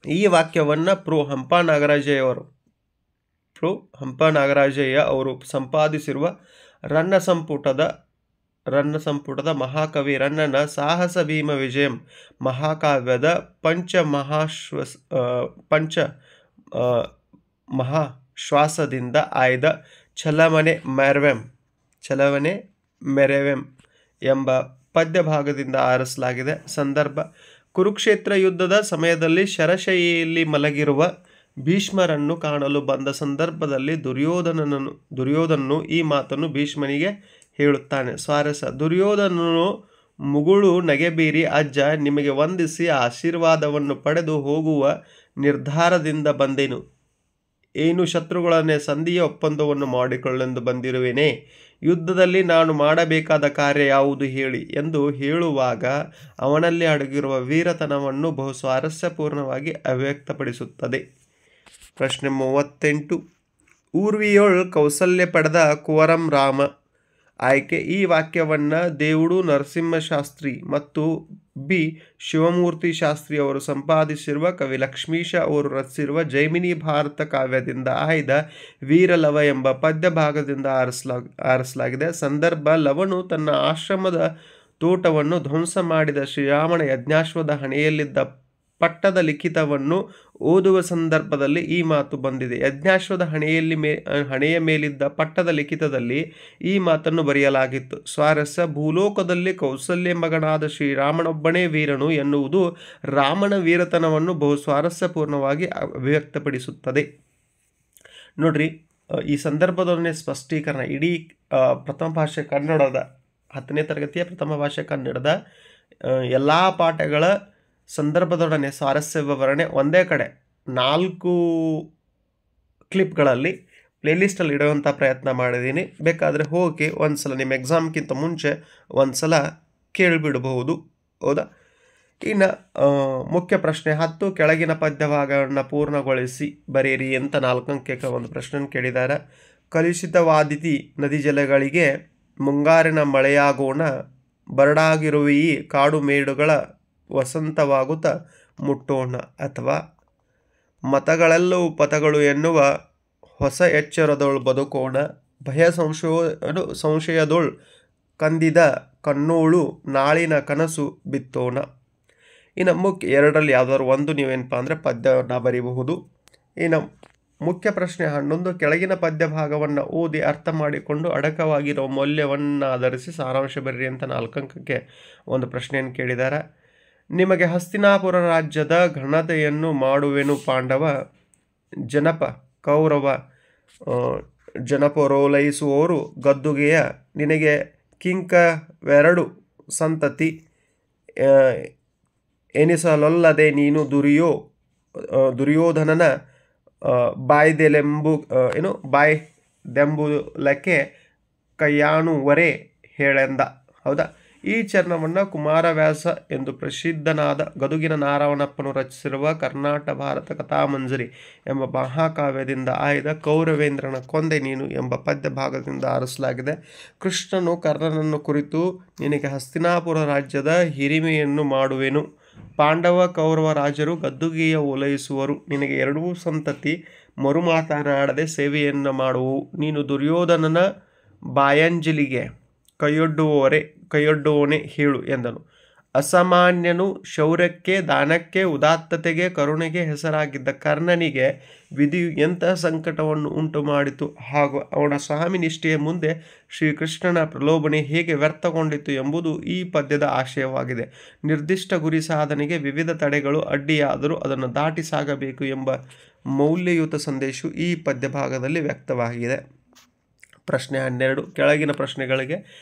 ಈ ವಾಕ್ಯವನ್ನು ಪ್ರೊ ಹಂಪ ನಾಗರಾಜಯ್ಯ ಅವರು ಸಂಪಾದಿಸಿರುವ ರನ್ನ ಸಂಪುಟದ ಮಹಾಕವಿ ರನ್ನನ ಸಾಹಸ ಭೀಮ ವಿಜಯಂ ಮಹಾಕಾವ್ಯದ ಮಹಾಶ್ವಾಸದಿಂದ ಆಯ್ದ ಛಲವನೆ ಮೆರೆವೆಂ ಎಂಬ ಪದ್ಯಭಾಗದಿಂದ ಆರಿಸಲಾಗಿದೆ. ಸಂದರ್ಭ: ಕುರುಕ್ಷೇತ್ರ ಯುದ್ಧದ ಸಮಯದಲ್ಲಿ ಶರಶೈಯಲ್ಲಿ ಮಲಗಿರುವ ಭೀಷ್ಮರನ್ನು ಕಾಣಲು ಬಂದ ಸಂದರ್ಭದಲ್ಲಿ ದುರ್ಯೋಧನನು ಈ ಮಾತನ್ನು ಭೀಷ್ಮನಿಗೆ ಹೇಳುತ್ತಾನೆ. ಸ್ವಾರಸ್ಯ: ದುರ್ಯೋಧನನು ಮುಗುಳು ನಗೆಬೀರಿ ಅಜ್ಜ ನಿಮಗೆ ವಂದಿಸಿ ಆಶೀರ್ವಾದವನ್ನು ಪಡೆದು ಹೋಗುವ ನಿರ್ಧಾರದಿಂದ ಬಂದೆನು. ಏನು ಶತ್ರುಗಳನ್ನೇ ಸಂಧಿಯ ಒಪ್ಪಂದವನ್ನು ಮಾಡಿಕೊಳ್ಳೆಂದು ಬಂದಿರುವೆನೇ, ಯುದ್ಧದಲ್ಲಿ ನಾನು ಮಾಡಬೇಕಾದ ಕಾರ್ಯ ಯಾವುದು ಹೇಳಿ ಎಂದು ಹೇಳುವಾಗ ಅವನಲ್ಲಿ ಅಡಗಿರುವ ವೀರತನವನ್ನು ಬಹು ಸ್ವಾರಸ್ಯಪೂರ್ಣವಾಗಿ ಅವ್ಯಕ್ತಪಡಿಸುತ್ತದೆ. ಪ್ರಶ್ನೆ 38. ಊರ್ವಿಯೊಳ್ ಕೌಸಲ್ಯ ಪಡೆದ ಕುವರಂ ರಾಮ. ಆಯ್ಕೆ: ಈ ವಾಕ್ಯವನ್ನು ದೇವುಡು ನರಸಿಂಹಶಾಸ್ತ್ರಿ ಮತ್ತು ಬಿ ಶಿವಮೂರ್ತಿ ಶಾಸ್ತ್ರಿ ಅವರು ಸಂಪಾದಿಸಿರುವ ಕವಿ ಲಕ್ಷ್ಮೀಶ ಅವರು ರಚಿಸಿರುವ ಜೈಮಿನಿ ಭಾರತ ಕಾವ್ಯದಿಂದ ಆಯ್ದ ವೀರಲವ ಎಂಬ ಪದ್ಯಭಾಗದಿಂದ ಆರಿಸಲಾಗಿದೆ. ಸಂದರ್ಭ: ಲವನು ತನ್ನ ಆಶ್ರಮದ ತೋಟವನ್ನು ಧ್ವಂಸ ಮಾಡಿದ ಶ್ರೀರಾಮನ ಯಜ್ಞಾಶ್ವದ ಹಣೆಯಲ್ಲಿದ್ದ ಪಟ್ಟದ ಲಿಖಿತವನ್ನು ಓದುವ ಸಂದರ್ಭದಲ್ಲಿ ಈ ಮಾತು ಬಂದಿದೆ. ಯಜ್ಞಾಶ್ವದ ಹಣೆಯ ಮೇಲಿದ್ದ ಪಟ್ಟದ ಲಿಖಿತದಲ್ಲಿ ಈ ಮಾತನ್ನು ಬರೆಯಲಾಗಿತ್ತು. ಸ್ವಾರಸ್ಯ: ಭೂಲೋಕದಲ್ಲಿ ಕೌಸಲ್ಯ ಮಗನಾದ ಶ್ರೀರಾಮನೊಬ್ಬನೇ ವೀರನು ಎನ್ನುವುದು ರಾಮನ ವೀರತನವನ್ನು ಬಹು ಸ್ವಾರಸ್ಯಪೂರ್ಣವಾಗಿ ಅವ್ಯಕ್ತಪಡಿಸುತ್ತದೆ. ನೋಡ್ರಿ, ಈ ಸಂದರ್ಭದೊಡನೆ ಸ್ಪಷ್ಟೀಕರಣ ಇಡೀ ಪ್ರಥಮ ಭಾಷೆ ಕನ್ನಡದ 10ನೇ ತರಗತಿಯ ಪ್ರಥಮ ಭಾಷೆ ಕನ್ನಡದ ಎಲ್ಲ ಪಾಠಗಳ ಸಂದರ್ಭದೊಡನೆ ಸ್ವಾರಸ್ಯ ವಿವರಣೆ ಒಂದೇ ಕಡೆ 4 ಕ್ಲಿಪ್ಗಳಲ್ಲಿ ಪ್ಲೇಲಿಸ್ಟಲ್ಲಿ ಇಡುವಂಥ ಪ್ರಯತ್ನ ಮಾಡಿದ್ದೀನಿ. ಬೇಕಾದರೆ ಹೋಗಿ ಒಂದು ಸಲ ನಿಮ್ಮ ಎಕ್ಸಾಮ್ಗಿಂತ ಮುಂಚೆ ಒಂದು ಸಲ ಕೇಳಿಬಿಡಬಹುದು. ಹೌದಾ? ಇನ್ನು ಮುಖ್ಯ ಪ್ರಶ್ನೆ 10. ಕೆಳಗಿನ ಪದ್ಯಭಾಗವನ್ನು ಪೂರ್ಣಗೊಳಿಸಿ ಬರೆಯಿರಿ ಅಂತ 4 ಅಂಕೆಗೆ ಒಂದು ಪ್ರಶ್ನೆ ಕೇಳಿದ್ದಾರೆ. ಕಲುಷಿತವಾದಿತಿ ನದಿ ಜಲಗಳಿಗೆ ಮುಂಗಾರಿನ ಮಳೆಯಾಗೋಣ, ಬರಡಾಗಿರುವ ಈ ಕಾಡು ಮೇಡುಗಳ ವಸಂತವಾಗುತ್ತಾ ಮುಟ್ಟೋಣ. ಅಥವಾ ಮತಗಳೆಲ್ಲವೂ ಪಥಗಳು ಎನ್ನುವ ಹೊಸ ಎಚ್ಚರದೊಳು ಬದುಕೋಣ, ಭಯ ಸಂಶಯದೊಳು ಕಂದಿದ ಕಣ್ಣೋಳು ನಾಳಿನ ಕನಸು ಬಿತ್ತೋಣ. ಇನ್ನು ಮುಖ್ಯ 2ರಲ್ಲಿ ಯಾವುದಾದ್ರು ಒಂದು ನೀವೇನಪ್ಪ ಅಂದರೆ ಪದ್ಯವನ್ನು ಬರೀಬಹುದು. ಇನ್ನು ಮುಖ್ಯ ಪ್ರಶ್ನೆ 11. ಕೆಳಗಿನ ಪದ್ಯ ಭಾಗವನ್ನು ಓದಿ ಅರ್ಥ ಮಾಡಿಕೊಂಡು ಅಡಕವಾಗಿರೋ ಮೌಲ್ಯವನ್ನು ಆಧರಿಸಿ ಸಾರಾಂಶ ಬರೀರಿ ಅಂತ 4 ಅಂಕಕ್ಕೆ ಒಂದು ಪ್ರಶ್ನೆಯನ್ನು ಕೇಳಿದ್ದಾರೆ. ನಿಮಗೆ ಹಸ್ತಿನಾಪುರ ರಾಜ್ಯದ ಘನತೆಯನ್ನು ಮಾಡುವೆನು. ಪಾಂಡವ ಜನಪ ಕೌರವ ಜನಪರೋಲೈಸುವವರು ಗದ್ದುಗೆಯ ನಿನಗೆ ಕಿಂಕವೆರಡು ಸಂತತಿ ಎನಿಸಲೊಲ್ಲದೆ ನೀನು ದುರ್ಯೋಧನನ ಬಾಯ್ದೆಂಬುಲಕ್ಕೆ ಕೈಯಾಣುವರೆ ಹೇಳೆಂದ. ಹೌದಾ. ಈ ಚರಣವನ್ನು ಕುಮಾರವ್ಯಾಸ ಎಂದು ಪ್ರಸಿದ್ಧನಾದ ಗದುಗಿನ ನಾರಾಯಣಪ್ಪನು ರಚಿಸಿರುವ ಕರ್ನಾಟ ಭಾರತ ಕಥಾಮಂಜರಿ ಎಂಬ ಮಹಾಕಾವ್ಯದಿಂದ ಆಯ್ದ ಕೌರವೇಂದ್ರನ ಕೊಂದೆ ನೀನು ಎಂಬ ಪದ್ಯ ಭಾಗದಿಂದ ಆರಿಸಲಾಗಿದೆ. ಕೃಷ್ಣನು ಕರ್ಣನನ್ನು ಕುರಿತು ನಿನಗೆ ಹಸ್ತಿನಾಪುರ ರಾಜ್ಯದ ಹಿರಿಮೆಯನ್ನು ಮಾಡುವೆನು. ಪಾಂಡವ ಕೌರವ ರಾಜರು ಗದ್ದುಗೆಯ ಓಲೈಸುವರು. ನಿನಗೆ ಎರಡೂ ಸಂತತಿ ಮರುಮಾತನಾಡದೆ ಸೇವೆಯನ್ನು ಮಾಡುವು. ನೀನು ದುರ್ಯೋಧನನ ಬಾಯಂಜಲಿಗೆ ಕೈಯೊಡ್ಡುವವನೇ ಹೇಳು ಎಂದನು. ಅಸಾಮಾನ್ಯನು, ಶೌರ್ಯಕ್ಕೆ, ದಾನಕ್ಕೆ, ಉದಾತ್ತತೆಗೆ, ಕರುಣೆಗೆ ಹೆಸರಾಗಿದ್ದ ಕರ್ಣನಿಗೆ ವಿಧಿಯು ಎಂತಹ ಸಂಕಟವನ್ನು ಉಂಟು ಮಾಡಿತು ಹಾಗೂ ಅವನ ಸ್ವಾಮಿ ನಿಷ್ಠೆಯ ಮುಂದೆ ಶ್ರೀಕೃಷ್ಣನ ಪ್ರಲೋಭನೆ ಹೇಗೆ ವ್ಯರ್ಥಗೊಂಡಿತು ಎಂಬುದು ಈ ಪದ್ಯದ ಆಶಯವಾಗಿದೆ. ನಿರ್ದಿಷ್ಟ ಗುರಿ ಸಾಧನೆಗೆ ವಿವಿಧ ತಡೆಗಳು ಅಡ್ಡಿಯಾದರೂ ಅದನ್ನು ದಾಟಿ ಸಾಗಬೇಕು ಎಂಬ ಮೌಲ್ಯಯುತ ಸಂದೇಶವು ಈ ಪದ್ಯ ಭಾಗದಲ್ಲಿ ವ್ಯಕ್ತವಾಗಿದೆ. ಪ್ರಶ್ನೆ 12. ಕೆಳಗಿನ ಪ್ರಶ್ನೆಗಳಿಗೆ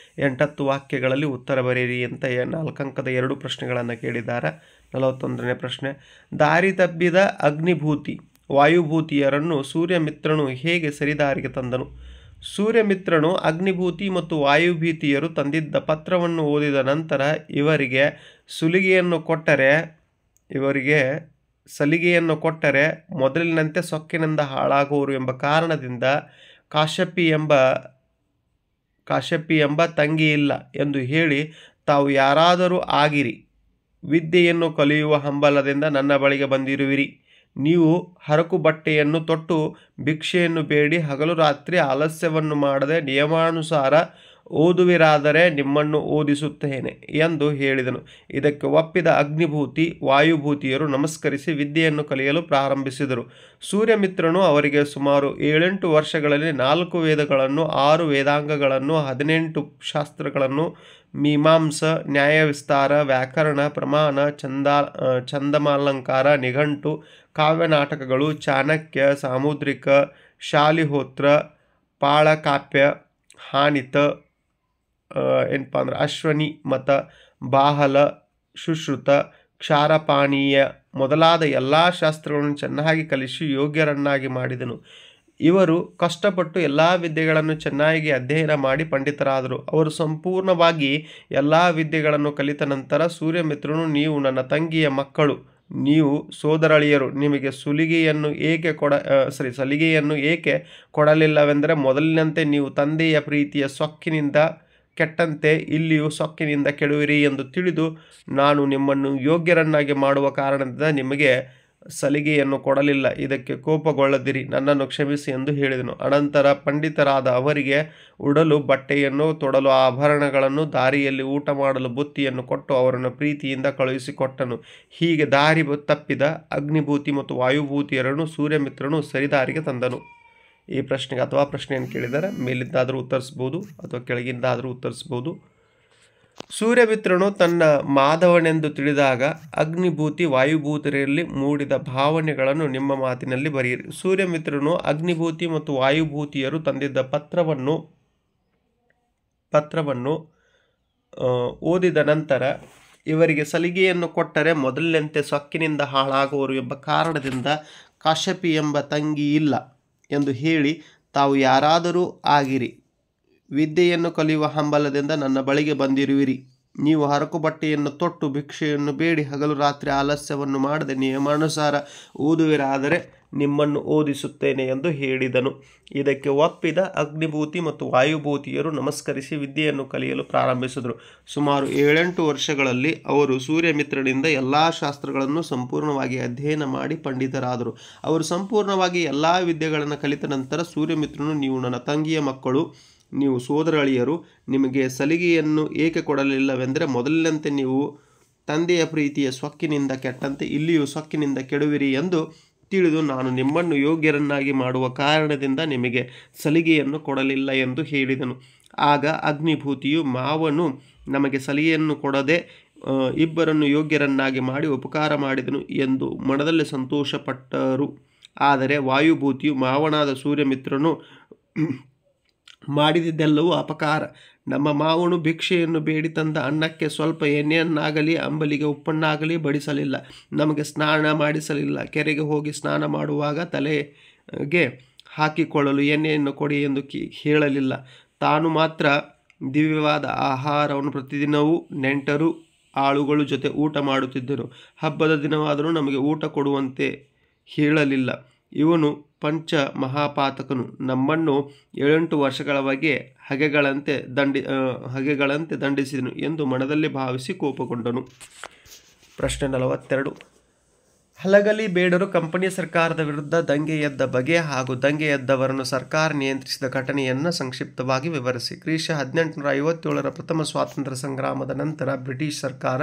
8 ವಾಕ್ಯಗಳಲ್ಲಿ ಉತ್ತರ ಬರೆಯಿರಿ ಅಂತ 4 ಅಂಕದ 2 ಪ್ರಶ್ನೆಗಳನ್ನು ಕೇಳಿದ್ದಾರೆ. 41ನೇ ಪ್ರಶ್ನೆ. ದಾರಿ ತಪ್ಪಿದ ಅಗ್ನಿಭೂತಿ ವಾಯುಭೂತಿಯರನ್ನು ಸೂರ್ಯಮಿತ್ರನು ಹೇಗೆ ಸರಿದಾರಿಗೆ ತಂದನು? ಸೂರ್ಯಮಿತ್ರನು ಅಗ್ನಿಭೂತಿ ಮತ್ತು ವಾಯುಭೂತಿಯರು ತಂದಿದ್ದ ಪತ್ರವನ್ನು ಓದಿದ ನಂತರ ಇವರಿಗೆ ಸಲಿಗೆಯನ್ನು ಕೊಟ್ಟರೆ ಮೊದಲಿನಂತೆ ಸೊಕ್ಕಿನಿಂದ ಹಾಳಾಗುವರು ಎಂಬ ಕಾರಣದಿಂದ ಕಾಶ್ಯಪಿ ಎಂಬ ತಂಗಿಯಿಲ್ಲ ಎಂದು ಹೇಳಿ ತಾವು ಯಾರಾದರೂ ಆಗಿರಿ, ವಿದ್ಯೆಯನ್ನು ಕಲಿಯುವ ಹಂಬಲದಿಂದ ನನ್ನ ಬಳಿಗೆ ಬಂದಿರುವಿರಿ. ನೀವು ಹರಕು ಬಟ್ಟೆಯನ್ನು ತೊಟ್ಟು ಭಿಕ್ಷೆಯನ್ನು ಬೇಡಿ ಹಗಲು ರಾತ್ರಿ ಆಲಸ್ಯವನ್ನು ಮಾಡದೆ ನಿಯಮಾನುಸಾರ ಓದುವಿರಾದರೆ ನಿಮ್ಮನ್ನು ಓದಿಸುತ್ತೇನೆ ಎಂದು ಹೇಳಿದನು. ಇದಕ್ಕೆ ಒಪ್ಪಿದ ಅಗ್ನಿಭೂತಿ ವಾಯುಭೂತಿಯರು ನಮಸ್ಕರಿಸಿ ವಿದ್ಯೆಯನ್ನು ಕಲಿಯಲು ಪ್ರಾರಂಭಿಸಿದರು. ಸೂರ್ಯಮಿತ್ರನು ಅವರಿಗೆ ಸುಮಾರು 7-8 ವರ್ಷಗಳಲ್ಲಿ 4 ವೇದಗಳನ್ನು, 6 ವೇದಾಂಗಗಳನ್ನು, 18 ಶಾಸ್ತ್ರಗಳನ್ನು, ಮೀಮಾಂಸ, ನ್ಯಾಯವಿಸ್ತಾರ, ವ್ಯಾಕರಣ, ಪ್ರಮಾಣ, ಛಂದಮಾಲಂಕಾರ, ನಿಘಂಟು, ಕಾವ್ಯನಾಟಕಗಳು, ಚಾಣಕ್ಯ, ಸಾಮುದ್ರಿಕ, ಶಾಲಿಹೋತ್ರ, ಪಾಳಕಾಪ್ಯ, ಹಾನಿತ, ಅಶ್ವನಿ ಮತ, ಬಾಹಲ, ಸುಶ್ರುತ, ಕ್ಷಾರಪಾನೀಯ ಮೊದಲಾದ ಎಲ್ಲ ಶಾಸ್ತ್ರಗಳನ್ನು ಚೆನ್ನಾಗಿ ಕಲಿಸಿ ಯೋಗ್ಯರನ್ನಾಗಿ ಮಾಡಿದನು. ಇವರು ಕಷ್ಟಪಟ್ಟು ಎಲ್ಲ ವಿದ್ಯೆಗಳನ್ನು ಚೆನ್ನಾಗಿ ಅಧ್ಯಯನ ಮಾಡಿ ಪಂಡಿತರಾದರು. ಅವರು ಸಂಪೂರ್ಣವಾಗಿ ಎಲ್ಲ ವಿದ್ಯೆಗಳನ್ನು ಕಲಿತ ನಂತರ ಸೂರ್ಯಮಿತ್ರನು, ನೀವು ನನ್ನ ತಂಗಿಯ ಮಕ್ಕಳು, ನೀವು ಸೋದರಳಿಯರು, ನಿಮಗೆ ಸಲಿಗೆಯನ್ನು ಏಕೆ ಕೊಡಲಿಲ್ಲವೆಂದರೆ ಮೊದಲಿನಂತೆ ನೀವು ತಂದೆಯ ಪ್ರೀತಿಯ ಸೊಕ್ಕಿನಿಂದ ಕೆಟ್ಟಂತೆ ಇಲ್ಲಿಯೂ ಸೊಕ್ಕಿನಿಂದ ಕೆಡುವಿರಿ ಎಂದು ತಿಳಿದು ನಾನು ನಿಮ್ಮನ್ನು ಯೋಗ್ಯರನ್ನಾಗಿ ಮಾಡುವ ಕಾರಣದಿಂದ ನಿಮಗೆ ಸಲಿಗೆಯನ್ನು ಕೊಡಲಿಲ್ಲ. ಇದಕ್ಕೆ ಕೋಪಗೊಳ್ಳದಿರಿ, ನನ್ನನ್ನು ಕ್ಷಮಿಸಿ ಎಂದು ಹೇಳಿದನು. ಅನಂತರ ಪಂಡಿತರಾದ ಅವರಿಗೆ ಉಡಲು ಬಟ್ಟೆಯನ್ನು, ತೊಡಲು ಆಭರಣಗಳನ್ನು, ದಾರಿಯಲ್ಲಿ ಊಟ ಮಾಡಲು ಬುತ್ತಿಯನ್ನು ಕೊಟ್ಟು ಅವರನ್ನು ಪ್ರೀತಿಯಿಂದ ಕಳುಹಿಸಿಕೊಟ್ಟನು. ಹೀಗೆ ದಾರಿ ತಪ್ಪಿದ ಅಗ್ನಿಭೂತಿ ಮತ್ತು ವಾಯುಭೂತಿಯರನ್ನು ಸೂರ್ಯಮಿತ್ರನು ಸರಿದಾರಿಗೆ ತಂದನು. ಈ ಪ್ರಶ್ನೆಗೆ ಅಥವಾ ಪ್ರಶ್ನೆಯನ್ನು ಕೇಳಿದರೆ ಮೇಲಿಂದಾದರೂ ಉತ್ತರಿಸ್ಬೋದು ಅಥವಾ ಕೆಳಗಿಂದಾದರೂ ಉತ್ತರಿಸ್ಬೋದು. ಸೂರ್ಯಮಿತ್ರನು ತನ್ನ ಮಾಧವನೆಂದು ತಿಳಿದಾಗ ಅಗ್ನಿಭೂತಿ ವಾಯುಭೂತಿಯರಲ್ಲಿ ಮೂಡಿದ ಭಾವನೆಗಳನ್ನು ನಿಮ್ಮ ಮಾತಿನಲ್ಲಿ ಬರೆಯಿರಿ. ಸೂರ್ಯಮಿತ್ರನು ಅಗ್ನಿಭೂತಿ ಮತ್ತು ವಾಯುಭೂತಿಯರು ತಂದಿದ್ದ ಪತ್ರವನ್ನು ಓದಿದ ನಂತರ ಇವರಿಗೆ ಸಲಿಗೆಯನ್ನು ಕೊಟ್ಟರೆ ಮೊದಲಿನಂತೆ ಸೊಕ್ಕಿನಿಂದ ಹಾಳಾಗುವರು ಎಂಬ ಕಾರಣದಿಂದ ಕಾಶ್ಯಪಿ ಎಂಬ ತಂಗಿ ಇಲ್ಲ ಎಂದು ಹೇಳಿ ತಾವು ಯಾರಾದರೂ ಆಗಿರಿ, ವಿದ್ಯೆಯನ್ನು ಕಲಿಯುವ ಹಂಬಲದಿಂದ ನನ್ನ ಬಳಿಗೆ ಬಂದಿರುವಿರಿ. ನೀವು ಹರಕು ಬಟ್ಟೆಯನ್ನು ತೊಟ್ಟು ಭಿಕ್ಷೆಯನ್ನು ಬೇಡಿ ಹಗಲು ರಾತ್ರಿ ಆಲಸ್ಯವನ್ನು ಮಾಡದೆ ನಿಯಮಾನುಸಾರ ಓದುವಿರಾದರೆ ನಿಮ್ಮನ್ನು ಓದಿಸುತ್ತೇನೆ ಎಂದು ಹೇಳಿದನು. ಇದಕ್ಕೆ ಒಪ್ಪಿದ ಅಗ್ನಿಭೂತಿ ಮತ್ತು ವಾಯುಭೂತಿಯರು ನಮಸ್ಕರಿಸಿ ವಿದ್ಯೆಯನ್ನು ಕಲಿಯಲು ಪ್ರಾರಂಭಿಸಿದರು. ಸುಮಾರು 7-8 ವರ್ಷಗಳಲ್ಲಿ ಅವರು ಸೂರ್ಯಮಿತ್ರನಿಂದ ಎಲ್ಲ ಶಾಸ್ತ್ರಗಳನ್ನು ಸಂಪೂರ್ಣವಾಗಿ ಅಧ್ಯಯನ ಮಾಡಿ ಪಂಡಿತರಾದರು. ಅವರು ಸಂಪೂರ್ಣವಾಗಿ ಎಲ್ಲ ವಿದ್ಯೆಗಳನ್ನು ಕಲಿತ ನಂತರ ಸೂರ್ಯಮಿತ್ರನು, ನೀವು ನನ್ನ ತಂಗಿಯ ಮಕ್ಕಳು, ನೀವು ಸೋದರಳಿಯರು, ನಿಮಗೆ ಸಲಿಗೆಯನ್ನು ಏಕೆ ಕೊಡಲಿಲ್ಲವೆಂದರೆ ಮೊದಲಿನಂತೆ ನೀವು ತಂದೆಯ ಪ್ರೀತಿಯ ಸೊಕ್ಕಿನಿಂದ ಕೆಟ್ಟಂತೆ ಇಲ್ಲಿಯೂ ಸೊಕ್ಕಿನಿಂದ ಕೆಡುವಿರಿ ಎಂದು ತಿಳಿದು ನಾನು ನಿಮ್ಮನ್ನು ಯೋಗ್ಯರನ್ನಾಗಿ ಮಾಡುವ ಕಾರಣದಿಂದ ನಿಮಗೆ ಸಲಿಗೆಯನ್ನು ಕೊಡಲಿಲ್ಲ ಎಂದು ಹೇಳಿದನು. ಆಗ ಅಗ್ನಿಭೂತಿಯು, ಮಾವನು ನಮಗೆ ಸಲಿಗೆಯನ್ನು ಕೊಡದೆ ಇಬ್ಬರನ್ನು ಯೋಗ್ಯರನ್ನಾಗಿ ಮಾಡಿ ಉಪಕಾರ ಮಾಡಿದನು ಎಂದು ಮನದಲ್ಲಿ ಸಂತೋಷಪಟ್ಟರು. ಆದರೆ ವಾಯುಭೂತಿಯು ಮಾವನಾದ ಸೂರ್ಯಮಿತ್ರನು ಮಾಡಿದ್ದೆಲ್ಲವೂ ಅಪಕಾರ. ನಮ್ಮ ಮಾವನು ಭಿಕ್ಷೆಯನ್ನು ಬೇಡಿ ತಂದ ಅನ್ನಕ್ಕೆ ಸ್ವಲ್ಪ ಎಣ್ಣೆಯನ್ನಾಗಲಿ ಅಂಬಲಿಗೆ ಉಪ್ಪನ್ನಾಗಲಿ ಬಡಿಸಲಿಲ್ಲ, ನಮಗೆ ಸ್ನಾನ ಮಾಡಿಸಲಿಲ್ಲ, ಕೆರೆಗೆ ಹೋಗಿ ಸ್ನಾನ ಮಾಡುವಾಗ ತಲೆಗೆ ಹಾಕಿಕೊಳ್ಳಲು ಎಣ್ಣೆಯನ್ನು ಕೊಡಿ ಎಂದು ಹೇಳಲಿಲ್ಲ. ತಾನು ಮಾತ್ರ ದಿವ್ಯವಾದ ಆಹಾರವನ್ನು ಪ್ರತಿದಿನವೂ ನೆಂಟರು ಆಳುಗಳ ಜೊತೆ ಊಟ ಮಾಡುತ್ತಿದ್ದನು. ಹಬ್ಬದ ದಿನವಾದರೂ ನಮಗೆ ಊಟ ಕೊಡುವಂತೆ ಹೇಳಲಿಲ್ಲ. ಇವನು ಪಂಚ ಮಹಾಪಾತಕನು, ನಮ್ಮನ್ನು 7-8 ವರ್ಷಗಳವರೆಗೆ ಹಗೆಗಳಂತೆ ದಂಡಿಸಿದನು ಎಂದು ಮನದಲ್ಲಿ ಭಾವಿಸಿ ಕೋಪಗೊಂಡನು. ಪ್ರಶ್ನೆ 42. ಹಲಗಲಿ ಬೇಡರು ಕಂಪನಿ ಸರ್ಕಾರದ ವಿರುದ್ಧ ದಂಗೆ ಎದ್ದ ಬಗೆ ಹಾಗೂ ದಂಗೆ ಎದ್ದವರನ್ನು ಸರ್ಕಾರ ನಿಯಂತ್ರಿಸಿದ ಘಟನೆಯನ್ನು ಸಂಕ್ಷಿಪ್ತವಾಗಿ ವಿವರಿಸಿ. ಕ್ರಿಶ 1857ರ ಪ್ರಥಮ ಸ್ವಾತಂತ್ರ್ಯ ಸಂಗ್ರಾಮದ ನಂತರ ಬ್ರಿಟಿಷ್ ಸರ್ಕಾರ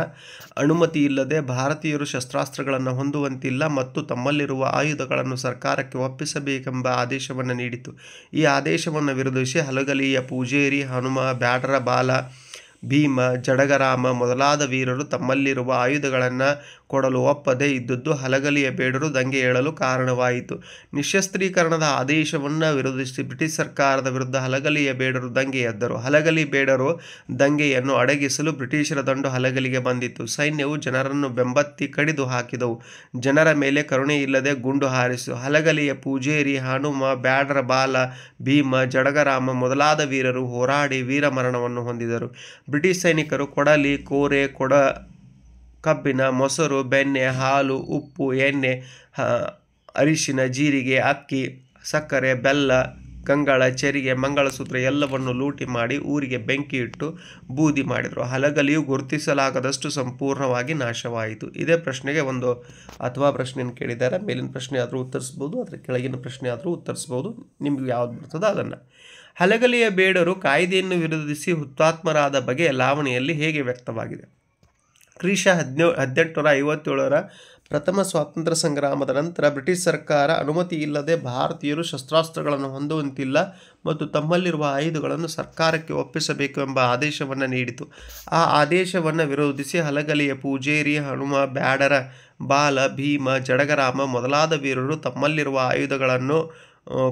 ಅನುಮತಿ ಇಲ್ಲದೆ ಭಾರತೀಯರು ಶಸ್ತ್ರಾಸ್ತ್ರಗಳನ್ನು ಹೊಂದುವಂತಿಲ್ಲ ಮತ್ತು ತಮ್ಮಲ್ಲಿರುವ ಆಯುಧಗಳನ್ನು ಸರ್ಕಾರಕ್ಕೆ ಒಪ್ಪಿಸಬೇಕೆಂಬ ಆದೇಶವನ್ನು ನೀಡಿತು. ಈ ಆದೇಶವನ್ನು ವಿರೋಧಿಸಿ ಹಲಗಲಿಯ ಪೂಜೇರಿ, ಹನುಮ, ಬ್ಯಾಡರ ಬಾಲ, ಭೀಮ, ಜಡಗರಾಮ ಮೊದಲಾದ ವೀರರು ತಮ್ಮಲ್ಲಿರುವ ಆಯುಧಗಳನ್ನು ಕೊಡಲು ಒಪ್ಪದೇ ಇದ್ದದ್ದು ಹಲಗಲಿಯ ಬೇಡರು ದಂಗೆ ಏಳಲು ಕಾರಣವಾಯಿತು. ನಿಶಸ್ತ್ರೀಕರಣದ ಆದೇಶವನ್ನು ವಿರೋಧಿಸಿ ಬ್ರಿಟಿಷ್ ಸರ್ಕಾರದ ವಿರುದ್ಧ ಹಲಗಲಿಯ ಬೇಡರು ದಂಗೆ ಎದ್ದರು. ಹಲಗಲಿ ಬೇಡರು ದಂಗೆಯನ್ನು ಅಡಗಿಸಲು ಬ್ರಿಟಿಷರ ದಂಡು ಹಲಗಲಿಗೆ ಬಂದಿತು. ಸೈನ್ಯವು ಜನರನ್ನು ಬೆಂಬತ್ತಿ ಕಡಿದು ಹಾಕಿದವು. ಜನರ ಮೇಲೆ ಕರುಣೆ ಇಲ್ಲದೆ ಗುಂಡು ಹಾರಿಸಿತು. ಹಲಗಲಿಯ ಪೂಜೇರಿ, ಹನುಮ, ಬ್ಯಾಡರ ಬಾಲ, ಭೀಮ, ಜಡಗರಾಮ ಮೊದಲಾದ ವೀರರು ಹೋರಾಡಿ ವೀರಮರಣವನ್ನು ಹೊಂದಿದರು. ಬ್ರಿಟಿಷ್ ಸೈನಿಕರು ಕೊಡಲಿ, ಕೋರೆ, ಕಬ್ಬಿನ, ಮೊಸರು, ಬೆಣ್ಣೆ, ಹಾಲು, ಉಪ್ಪು, ಎಣ್ಣೆ, ಅರಿಶಿನ, ಜೀರಿಗೆ, ಅಕ್ಕಿ, ಸಕ್ಕರೆ, ಬೆಲ್ಲ, ಗಂಗಳ, ಚೆರಿಗೆ, ಮಂಗಳಸೂತ್ರ ಎಲ್ಲವನ್ನು ಲೂಟಿ ಮಾಡಿ ಊರಿಗೆ ಬೆಂಕಿ ಇಟ್ಟು ಬೂದಿ ಮಾಡಿದರು. ಹಲಗಲಿಯು ಗುರುತಿಸಲಾಗದಷ್ಟು ಸಂಪೂರ್ಣವಾಗಿ ನಾಶವಾಯಿತು. ಇದೇ ಪ್ರಶ್ನೆಗೆ ಒಂದು ಅಥವಾ ಪ್ರಶ್ನೆಯನ್ನು ಕೇಳಿದ್ದಾರೆ. ಮೇಲಿನ ಪ್ರಶ್ನೆ ಆದರೂ ಉತ್ತರಿಸ್ಬೋದು, ಅದರ ಕೆಳಗಿನ ಪ್ರಶ್ನೆ ಆದರೂ ಉತ್ತರಿಸ್ಬೋದು. ನಿಮ್ಗೆ ಯಾವ್ದು ಬರ್ತದೋ ಅದನ್ನು. ಹಲಗಲಿಯ ಬೇಡರು ಕಾಯ್ದೆಯನ್ನು ವಿರೋಧಿಸಿ ಹುತಾತ್ಮರಾದ ಬಗೆ ಲಾವಣಿಯಲ್ಲಿ ಹೇಗೆ ವ್ಯಕ್ತವಾಗಿದೆ? ಕ್ರಿಶ 1857ರ ಪ್ರಥಮ ಸ್ವಾತಂತ್ರ್ಯ ಸಂಗ್ರಾಮದ ನಂತರ ಬ್ರಿಟಿಷ್ ಸರ್ಕಾರ ಅನುಮತಿ ಇಲ್ಲದೆ ಭಾರತೀಯರು ಶಸ್ತ್ರಾಸ್ತ್ರಗಳನ್ನು ಹೊಂದುವಂತಿಲ್ಲ ಮತ್ತು ತಮ್ಮಲ್ಲಿರುವ ಆಯುಧಗಳನ್ನು ಸರ್ಕಾರಕ್ಕೆ ಒಪ್ಪಿಸಬೇಕು ಎಂಬ ಆದೇಶವನ್ನು ನೀಡಿತು. ಆ ಆದೇಶವನ್ನು ವಿರೋಧಿಸಿ ಹಲಗಲಿಯ ಪೂಜೇರಿ, ಹನುಮ, ಬ್ಯಾಡರ ಬಾಲ, ಭೀಮ, ಜಡಗರಾಮ ಮೊದಲಾದ ವೀರರು ತಮ್ಮಲ್ಲಿರುವ ಆಯುಧಗಳನ್ನು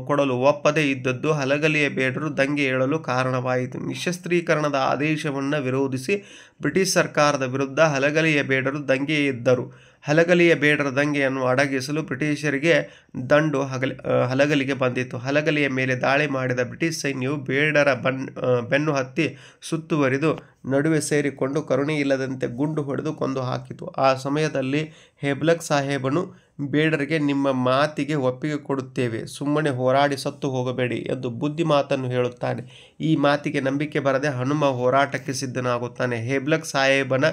ಕೊಡಲು ಒಪ್ಪದೇ ಇದ್ದದ್ದು ಹಲಗಲಿಯ ಬೇಡರು ದಂಗೆ ಏಳಲು ಕಾರಣವಾಯಿತು. ನಿಶಸ್ತ್ರೀಕರಣದ ಆದೇಶವನ್ನು ವಿರೋಧಿಸಿ ಬ್ರಿಟಿಷ್ ಸರ್ಕಾರದ ವಿರುದ್ಧ ಹಲಗಲಿಯ ಬೇಡರು ದಂಗೆ ಎದ್ದರು. ಹಲಗಲಿಯ ಬೇಡರ ದಂಗೆಯನ್ನು ಅಡಗಿಸಲು ಬ್ರಿಟಿಷರಿಗೆ ದಂಡು ಹಲಗಲಿಗೆ ಬಂದಿತು. ಹಲಗಲಿಯ ಮೇಲೆ ದಾಳಿ ಮಾಡಿದ ಬ್ರಿಟಿಷ್ ಸೈನ್ಯವು ಬೇಡರ ಬೆನ್ನು ಹತ್ತಿ ಸುತ್ತುವರಿದು ನಡುವೆ ಸೇರಿಕೊಂಡು ಕರುಣೆ ಇಲ್ಲದಂತೆ ಗುಂಡು ಹೊಡೆದು ಕೊಂದು ಹಾಕಿತು. ಆ ಸಮಯದಲ್ಲಿ ಹೆಬ್ಲಕ್ ಸಾಹೇಬನು ಬೇಡರಿಗೆ ನಿಮ್ಮ ಮಾತಿಗೆ ಒಪ್ಪಿಗೆ ಕೊಡುತ್ತೇವೆ, ಸುಮ್ಮನೆ ಹೋರಾಡಿ ಸತ್ತು ಹೋಗಬೇಡಿ ಎಂದು ಬುದ್ಧಿ ಮಾತನ್ನು ಹೇಳುತ್ತಾನೆ. ಈ ಮಾತಿಗೆ ನಂಬಿಕೆ ಬರದೆ ಹನುಮ ಹೋರಾಟಕ್ಕೆ ಸಿದ್ಧನಾಗುತ್ತಾನೆ. ಹೆಬ್ಲಕ್ ಸಾಹೇಬನ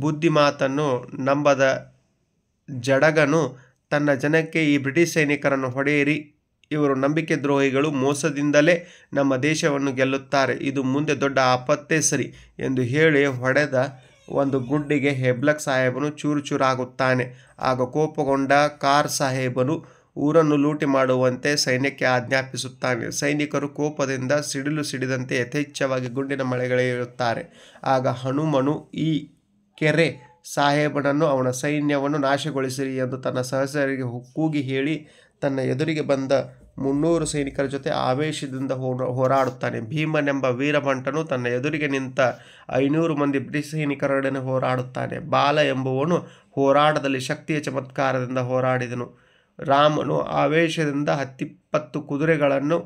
ಬುದ್ಧಿ ಮಾತನ್ನು ನಂಬದ ಜಡಗನು ತನ್ನ ಜನಕ್ಕೆ ಈ ಬ್ರಿಟಿಷ್ ಸೈನಿಕರನ್ನು ಹೊಡೆಯಿರಿ, ಇವರು ನಂಬಿಕೆ ದ್ರೋಹಿಗಳು, ಮೋಸದಿಂದಲೇ ನಮ್ಮ ದೇಶವನ್ನು ಗೆಲ್ಲುತ್ತಾರೆ, ಇದು ಮುಂದೆ ದೊಡ್ಡ ಆಪತ್ತೇ ಸರಿ ಎಂದು ಹೇಳಿ ಹೊಡೆದ ಒಂದು ಗುಂಡಿಗೆ ಹೆಬ್ಲಕ್ ಸಾಹೇಬನು ಚೂರಾಗುತ್ತಾನೆ. ಆಗ ಕೋಪಗೊಂಡ ಕಾರ್ ಸಾಹೇಬನು ಊರನ್ನು ಲೂಟಿ ಮಾಡುವಂತೆ ಸೈನ್ಯಕ್ಕೆ ಆಜ್ಞಾಪಿಸುತ್ತಾನೆ. ಸೈನಿಕರು ಕೋಪದಿಂದ ಸಿಡಿಲು ಸಿಡಿದಂತೆ ಯಥೇಚ್ಛವಾಗಿ ಗುಂಡಿನ ಮಳೆಗಳೆಯುತ್ತಾರೆ. ಆಗ ಹನುಮನು ಈ ಕೆರೆ ಸಾಹೇಬನನ್ನು ಅವನ ಸೈನ್ಯವನ್ನು ನಾಶಗೊಳಿಸಿರಿ ಎಂದು ತನ್ನ ಸಹಚರರಿಗೆ ಕೂಗಿ ಹೇಳಿ ತನ್ನ ಎದುರಿಗೆ ಬಂದ 300 ಸೈನಿಕರ ಜೊತೆ ಆವೇಶದಿಂದ ಹೋರಾಡುತ್ತಾನೆ. ಭೀಮನೆಂಬ ವೀರಭಂಟನು ತನ್ನ ಎದುರಿಗೆ ನಿಂತ 500 ಮಂದಿ ಬ್ರಿಟಿಷ್ ಸೈನಿಕರೊಡನೆ ಹೋರಾಡುತ್ತಾನೆ. ಬಾಲ ಎಂಬುವನು ಹೋರಾಟದಲ್ಲಿ ಶಕ್ತಿಯ ಚಮತ್ಕಾರದಿಂದ ಹೋರಾಡಿದನು. ರಾಮನು ಆವೇಶದಿಂದ 10-20 ಕುದುರೆಗಳನ್ನು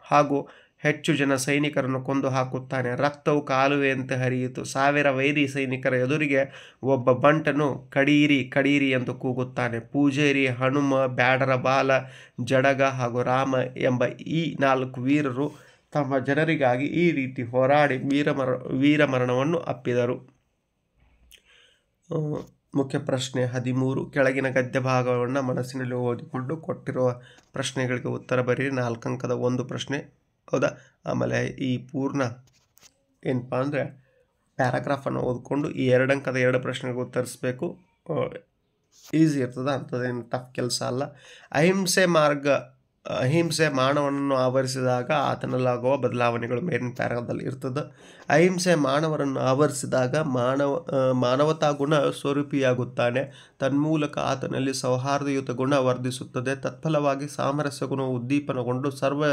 ಹಾಗೂ ಹೆಚ್ಚು ಜನ ಸೈನಿಕರನ್ನು ಕೊಂದು ಹಾಕುತ್ತಾನೆ. ರಕ್ತವು ಕಾಲುವೆಯಂತೆ ಹರಿಯಿತು. 1000 ವೈರಿ ಸೈನಿಕರ ಎದುರಿಗೆ ಒಬ್ಬ ಬಂಟನು ಕಡೀರಿ ಕಡೀರಿ ಎಂದು ಕೂಗುತ್ತಾನೆ. ಪೂಜೇರಿ, ಹನುಮ, ಬ್ಯಾಡರ ಬಾಲ, ಜಡಗ ಹಾಗೂ ರಾಮ ಎಂಬ ಈ 4 ವೀರರು ತಮ್ಮ ಜನರಿಗಾಗಿ ಈ ರೀತಿ ಹೋರಾಡಿ ವೀರಮರಣವನ್ನು ಅಪ್ಪಿದರು. ಮುಖ್ಯ ಪ್ರಶ್ನೆ 13. ಕೆಳಗಿನ ಗದ್ಯ ಭಾಗವನ್ನು ಮನಸ್ಸಿನಲ್ಲಿ ಓದಿಕೊಂಡು ಕೊಟ್ಟಿರುವ ಪ್ರಶ್ನೆಗಳಿಗೆ ಉತ್ತರ ಬರೀರಿ. 4 ಅಂಕದ ಒಂದು ಪ್ರಶ್ನೆ, ಹೌದಾ? ಆಮೇಲೆ ಈ ಪೂರ್ಣ ಏನಪ್ಪ ಅಂದರೆ ಪ್ಯಾರಾಗ್ರಾಫನ್ನು ಓದ್ಕೊಂಡು ಈ 2 ಅಂಕದ 2 ಪ್ರಶ್ನೆಗೆ ಉತ್ತರಿಸಬೇಕು. ಈಸಿ ಇರ್ತದೆ, ಅಂಥದ್ದೇನು ಟಫ್ ಕೆಲಸ ಅಲ್ಲ. ಅಹಿಂಸೆ ಮಾರ್ಗ ಅಹಿಂಸೆ ಮಾನವನನ್ನು ಆವರಿಸಿದಾಗ ಆತನಲ್ಲಾಗುವ ಬದಲಾವಣೆಗಳು ಮೇಲಿನ ಪ್ಯಾರಾದಲ್ಲಿ ಇರ್ತದೆ. ಅಹಿಂಸೆ ಮಾನವರನ್ನು ಆವರಿಸಿದಾಗ ಮಾನವತಾ ಗುಣ ಸ್ವರೂಪಿಯಾಗುತ್ತಾನೆ. ತನ್ಮೂಲಕ ಆತನಲ್ಲಿ ಸೌಹಾರ್ದಯುತ ಗುಣ ವರ್ಧಿಸುತ್ತದೆ. ತತ್ಫಲವಾಗಿ ಸಾಮರಸ್ಯ ಗುಣ ಉದ್ದೀಪನಗೊಂಡು ಸರ್ವ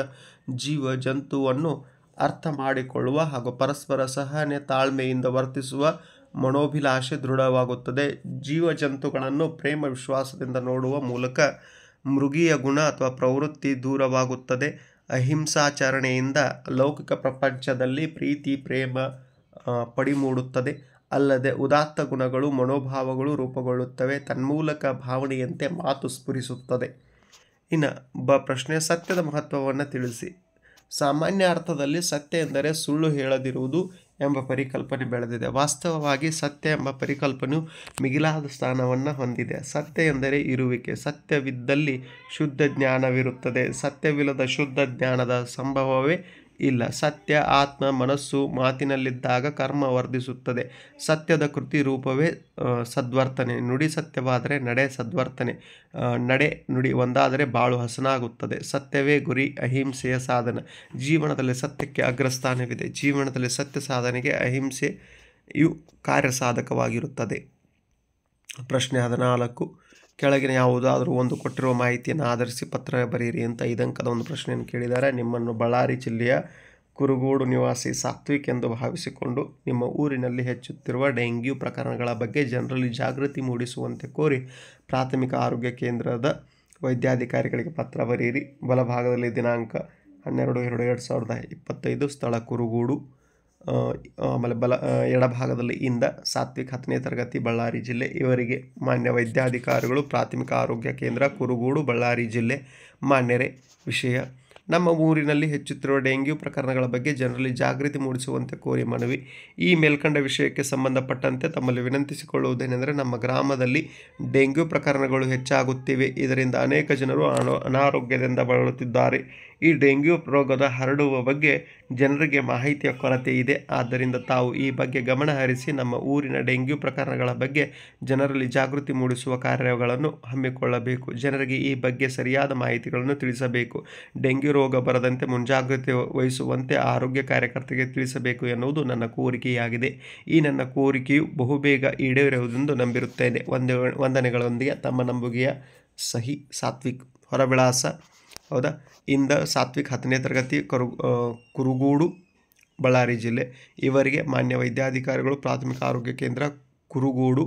ಜೀವ ಜಂತುವನ್ನು ಅರ್ಥ ಮಾಡಿಕೊಳ್ಳುವ ಹಾಗೂ ಪರಸ್ಪರ ಸಹನೆ ತಾಳ್ಮೆಯಿಂದ ವರ್ತಿಸುವ ಮನೋಭಿಲಾಷೆ ದೃಢವಾಗುತ್ತದೆ. ಜೀವಜಂತುಗಳನ್ನು ಪ್ರೇಮ ವಿಶ್ವಾಸದಿಂದ ನೋಡುವ ಮೂಲಕ ಮೃಗೀಯ ಗುಣ ಅಥವಾ ಪ್ರವೃತ್ತಿ ದೂರವಾಗುತ್ತದೆ. ಅಹಿಂಸಾಚರಣೆಯಿಂದ ಲೌಕಿಕ ಪ್ರಪಂಚದಲ್ಲಿ ಪ್ರೀತಿ ಪ್ರೇಮ ಪಡಿಮೂಡುತ್ತದೆ. ಅಲ್ಲದೆ ಉದಾತ್ತ ಗುಣಗಳು ಮನೋಭಾವಗಳು ರೂಪುಗೊಳ್ಳುತ್ತವೆ. ತನ್ಮೂಲಕ ಭಾವನೆಯಂತೆ ಮಾತು ಸ್ಫುರಿಸುತ್ತದೆ. ಇನ್ನು ಪ್ರಶ್ನೆ, ಸತ್ಯದ ಮಹತ್ವವನ್ನು ತಿಳಿಸಿ. ಸಾಮಾನ್ಯ ಅರ್ಥದಲ್ಲಿ ಸತ್ಯ ಎಂದರೆ ಸುಳ್ಳು ಹೇಳದಿರುವುದು ಎಂಬ ಪರಿಕಲ್ಪನೆ ಬೆಳೆದಿದೆ. ವಾಸ್ತವವಾಗಿ ಸತ್ಯ ಎಂಬ ಪರಿಕಲ್ಪನೆಯು ಮಿಗಿಲಾದ ಸ್ಥಾನವನ್ನು ಹೊಂದಿದೆ. ಸತ್ಯ ಎಂದರೆ ಇರುವಿಕೆ. ಸತ್ಯವಿದ್ದಲ್ಲಿ ಶುದ್ಧ ಜ್ಞಾನವಿರುತ್ತದೆ. ಸತ್ಯವಿಲ್ಲದ ಶುದ್ಧ ಜ್ಞಾನದ ಸಂಭವವೇ ಇಲ್ಲ. ಸತ್ಯ ಆತ್ಮ ಮನಸ್ಸು ಮಾತಿನಲ್ಲಿದ್ದಾಗ ಕರ್ಮ ವರ್ಧಿಸುತ್ತದೆ. ಸತ್ಯದ ಕೃತಿ ರೂಪವೇ ಸದ್ವರ್ತನೆ. ನುಡಿ ಸತ್ಯವಾದರೆ ನಡೆ ಸದ್ವರ್ತನೆ. ನಡೆ ನುಡಿ ಒಂದಾದರೆ ಬಾಳು ಹಸನಾಗುತ್ತದೆ. ಸತ್ಯವೇ ಗುರಿ, ಅಹಿಂಸೆಯ ಸಾಧನ. ಜೀವನದಲ್ಲಿ ಸತ್ಯಕ್ಕೆ ಅಗ್ರಸ್ಥಾನವಿದೆ. ಜೀವನದಲ್ಲಿ ಸತ್ಯ ಸಾಧನೆಗೆ ಅಹಿಂಸೆಯು ಕಾರ್ಯಸಾಧಕವಾಗಿರುತ್ತದೆ. ಪ್ರಶ್ನೆ 14, ಕೆಳಗಿನ ಯಾವುದಾದರೂ ಒಂದು ಕೊಟ್ಟಿರುವ ಮಾಹಿತಿಯನ್ನು ಆಧರಿಸಿ ಪತ್ರ ಬರೆಯಿರಿ ಅಂತ 5 ಅಂಕದ ಒಂದು ಪ್ರಶ್ನೆಯನ್ನು ಕೇಳಿದ್ದಾರೆ. ನಿಮ್ಮನ್ನು ಬಳ್ಳಾರಿ ಜಿಲ್ಲೆಯ ಕುರುಗೋಡು ನಿವಾಸಿ ಸಾತ್ವಿಕ್ ಎಂದು ಭಾವಿಸಿಕೊಂಡು ನಿಮ್ಮ ಊರಿನಲ್ಲಿ ಹೆಚ್ಚುತ್ತಿರುವ ಡೆಂಗ್ಯೂ ಪ್ರಕರಣಗಳ ಬಗ್ಗೆ ಜನರಲ್ಲಿ ಜಾಗೃತಿ ಮೂಡಿಸುವಂತೆ ಕೋರಿ ಪ್ರಾಥಮಿಕ ಆರೋಗ್ಯ ಕೇಂದ್ರದ ವೈದ್ಯಾಧಿಕಾರಿಗಳಿಗೆ ಪತ್ರ ಬರೆಯಿರಿ. ಬಲಭಾಗದಲ್ಲಿ ದಿನಾಂಕ 12/2/2025, ಸ್ಥಳ ಕುರುಗೋಡು. ಆಮೇಲೆ ಎಡಭಾಗದಲ್ಲಿ ಇಂದ ಸಾತ್ವಿಕ್ 10ನೇ ತರಗತಿ ಬಳ್ಳಾರಿ ಜಿಲ್ಲೆ. ಇವರಿಗೆ ಮಾನ್ಯ ವೈದ್ಯಾಧಿಕಾರಿಗಳು ಪ್ರಾಥಮಿಕ ಆರೋಗ್ಯ ಕೇಂದ್ರ ಕುರುಗೋಡು ಬಳ್ಳಾರಿ ಜಿಲ್ಲೆ. ಮಾನ್ಯರೇ, ವಿಷಯ: ನಮ್ಮ ಊರಿನಲ್ಲಿ ಹೆಚ್ಚುತ್ತಿರುವ ಡೆಂಗ್ಯೂ ಪ್ರಕರಣಗಳ ಬಗ್ಗೆ ಜನರಲ್ಲಿ ಜಾಗೃತಿ ಮೂಡಿಸುವಂತೆ ಕೋರಿ ಮನವಿ. ಈ ಮೇಲ್ಕಂಡ ವಿಷಯಕ್ಕೆ ಸಂಬಂಧಪಟ್ಟಂತೆ ತಮ್ಮಲ್ಲಿ ವಿನಂತಿಸಿಕೊಳ್ಳುವುದೇನೆಂದರೆ, ನಮ್ಮ ಗ್ರಾಮದಲ್ಲಿ ಡೆಂಗ್ಯೂ ಪ್ರಕರಣಗಳು ಹೆಚ್ಚಾಗುತ್ತಿವೆ. ಇದರಿಂದ ಅನೇಕ ಜನರು ಅನಾರೋಗ್ಯದಿಂದ ಬಳಲುತ್ತಿದ್ದಾರೆ. ಈ ಡೆಂಗ್ಯೂ ರೋಗದ ಹರಡುವ ಬಗ್ಗೆ ಜನರಿಗೆ ಮಾಹಿತಿಯ ಕೊರತೆ ಇದೆ. ಆದ್ದರಿಂದ ತಾವು ಈ ಬಗ್ಗೆ ಗಮನ ಹರಿಸಿ ನಮ್ಮ ಊರಿನ ಡೆಂಗ್ಯೂ ಪ್ರಕರಣಗಳ ಬಗ್ಗೆ ಜನರಲ್ಲಿ ಜಾಗೃತಿ ಮೂಡಿಸುವ ಕಾರ್ಯಗಳನ್ನು ಹಮ್ಮಿಕೊಳ್ಳಬೇಕು. ಜನರಿಗೆ ಈ ಬಗ್ಗೆ ಸರಿಯಾದ ಮಾಹಿತಿಗಳನ್ನು ತಿಳಿಸಬೇಕು. ಡೆಂಗ್ಯೂ ರೋಗ ಬರದಂತೆ ಮುಂಜಾಗ್ರತೆ ವಹಿಸುವಂತೆ ಆರೋಗ್ಯ ಕಾರ್ಯಕರ್ತರಿಗೆ ತಿಳಿಸಬೇಕು ಎನ್ನುವುದು ನನ್ನ ಕೋರಿಕೆಯಾಗಿದೆ. ಈ ನನ್ನ ಕೋರಿಕೆಯು ಬಹುಬೇಗ ಈಡೇರುವುದೆಂದು ನಂಬಿರುತ್ತೇನೆ. ವಂದನೆಗಳೊಂದಿಗೆ ತಮ್ಮ ನಂಬುಗೆಯ ಸಹಿ ಸಾತ್ವಿಕ್. ಹೊರವಿಳಾಸ ಹೌದಾ, ಇಂದ ಸಾತ್ವಿಕ್ 10ನೇ ತರಗತಿ ಕುರುಗೋಡು ಬಳ್ಳಾರಿ ಜಿಲ್ಲೆ. ಇವರಿಗೆ ಮಾನ್ಯ ವೈದ್ಯಾಧಿಕಾರಿಗಳು ಪ್ರಾಥಮಿಕ ಆರೋಗ್ಯ ಕೇಂದ್ರ ಕುರುಗೋಡು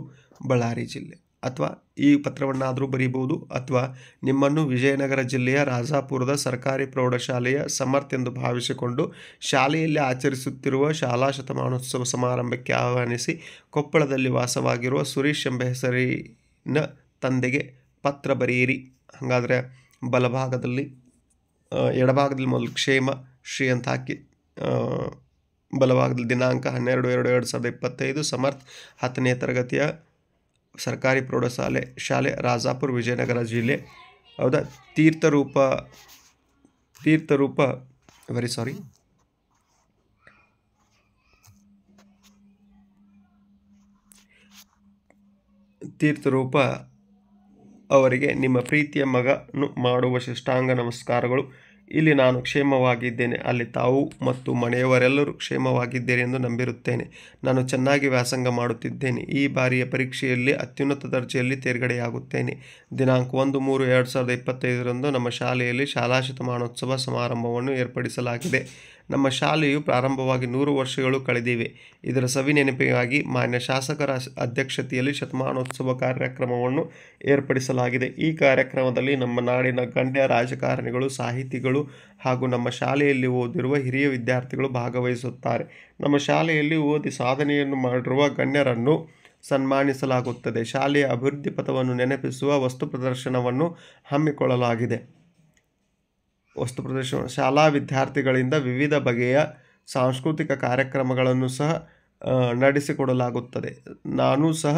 ಬಳ್ಳಾರಿ ಜಿಲ್ಲೆ. ಅಥವಾ ಈ ಪತ್ರವನ್ನಾದರೂ ಬರೀಬಹುದು. ಅಥವಾ ನಿಮ್ಮನ್ನು ವಿಜಯನಗರ ಜಿಲ್ಲೆಯ ರಾಜಾಪುರದ ಸರ್ಕಾರಿ ಪ್ರೌಢಶಾಲೆಯ ಸಮರ್ಥ್ ಎಂದು ಭಾವಿಸಿಕೊಂಡು ಶಾಲೆಯಲ್ಲಿ ಆಚರಿಸುತ್ತಿರುವ ಶಾಲಾ ಶತಮಾನೋತ್ಸವ ಸಮಾರಂಭಕ್ಕೆ ಆಹ್ವಾನಿಸಿ ಕೊಪ್ಪಳದಲ್ಲಿ ವಾಸವಾಗಿರುವ ಸುರೇಶ್ ಎಂಬ ಹೆಸರಿನ ತಂದೆಗೆ ಪತ್ರ ಬರೆಯಿರಿ. ಹಾಗಾದರೆ ಬಲಭಾಗದಲ್ಲಿ ಎಡಭಾಗದಲ್ಲಿ ಮೊದಲು ಕ್ಷೇಮ ಶ್ರೀ ಅಂತ ಹಾಕಿ, ಬಲಭಾಗದಲ್ಲಿ ದಿನಾಂಕ 12/2/2025, ಸಮರ್ಥ್ 10ನೇ ತರಗತಿಯ ಸರ್ಕಾರಿ ಪ್ರೌಢಶಾಲೆ ರಾಜಾಪುರ ವಿಜಯನಗರ ಜಿಲ್ಲೆ. ಹೌದಾ. ತೀರ್ಥರೂಪ ಅವರಿಗೆ ನಿಮ್ಮ ಪ್ರೀತಿಯ ಮಗನು ಮಾಡುವ ಶಿಷ್ಟಾಂಗ ನಮಸ್ಕಾರಗಳು. ಇಲ್ಲಿ ನಾನು ಕ್ಷೇಮವಾಗಿದ್ದೇನೆ. ಅಲ್ಲಿ ತಾವು ಮತ್ತು ಮನೆಯವರೆಲ್ಲರೂ ಕ್ಷೇಮವಾಗಿದ್ದೇನೆ ಎಂದು ನಂಬಿರುತ್ತೇನೆ. ನಾನು ಚೆನ್ನಾಗಿ ವ್ಯಾಸಂಗ ಮಾಡುತ್ತಿದ್ದೇನೆ. ಈ ಬಾರಿಯ ಪರೀಕ್ಷೆಯಲ್ಲಿ ಅತ್ಯುನ್ನತ ದರ್ಜೆಯಲ್ಲಿ ತೇರ್ಗಡೆಯಾಗುತ್ತೇನೆ. ದಿನಾಂಕ 1/3/2025 ನಮ್ಮ ಶಾಲೆಯಲ್ಲಿ ಶಾಲಾ ಶತಮಾನೋತ್ಸವ ಸಮಾರಂಭವನ್ನು ಏರ್ಪಡಿಸಲಾಗಿದೆ. ನಮ್ಮ ಶಾಲೆಯು ಪ್ರಾರಂಭವಾಗಿ 100 ವರ್ಷಗಳು ಕಳೆದಿವೆ. ಇದರ ಸವಿ ನೆನಪಿಗಾಗಿ ಮಾನ್ಯ ಶಾಸಕರ ಅಧ್ಯಕ್ಷತೆಯಲ್ಲಿ ಶತಮಾನೋತ್ಸವ ಕಾರ್ಯಕ್ರಮವನ್ನು ಏರ್ಪಡಿಸಲಾಗಿದೆ. ಈ ಕಾರ್ಯಕ್ರಮದಲ್ಲಿ ನಮ್ಮ ನಾಡಿನ ಗಣ್ಯ ರಾಜಕಾರಣಿಗಳು, ಸಾಹಿತಿಗಳು ಹಾಗೂ ನಮ್ಮ ಶಾಲೆಯಲ್ಲಿ ಓದಿರುವ ಹಿರಿಯ ವಿದ್ಯಾರ್ಥಿಗಳು ಭಾಗವಹಿಸುತ್ತಾರೆ. ನಮ್ಮ ಶಾಲೆಯಲ್ಲಿ ಓದಿ ಸಾಧನೆಯನ್ನು ಮಾಡಿರುವ ಗಣ್ಯರನ್ನು ಸನ್ಮಾನಿಸಲಾಗುತ್ತದೆ. ಶಾಲೆಯ ಅಭಿವೃದ್ಧಿ ಪಥವನ್ನು ನೆನಪಿಸುವ ವಸ್ತು ಪ್ರದರ್ಶನವನ್ನು ಹಮ್ಮಿಕೊಳ್ಳಲಾಗಿದೆ. ಶಾಲಾ ವಿದ್ಯಾರ್ಥಿಗಳಿಂದ ವಿವಿಧ ಬಗೆಯ ಸಾಂಸ್ಕೃತಿಕ ಕಾರ್ಯಕ್ರಮಗಳನ್ನು ಸಹ ನಡೆಸಿಕೊಡಲಾಗುತ್ತದೆ. ನಾನೂ ಸಹ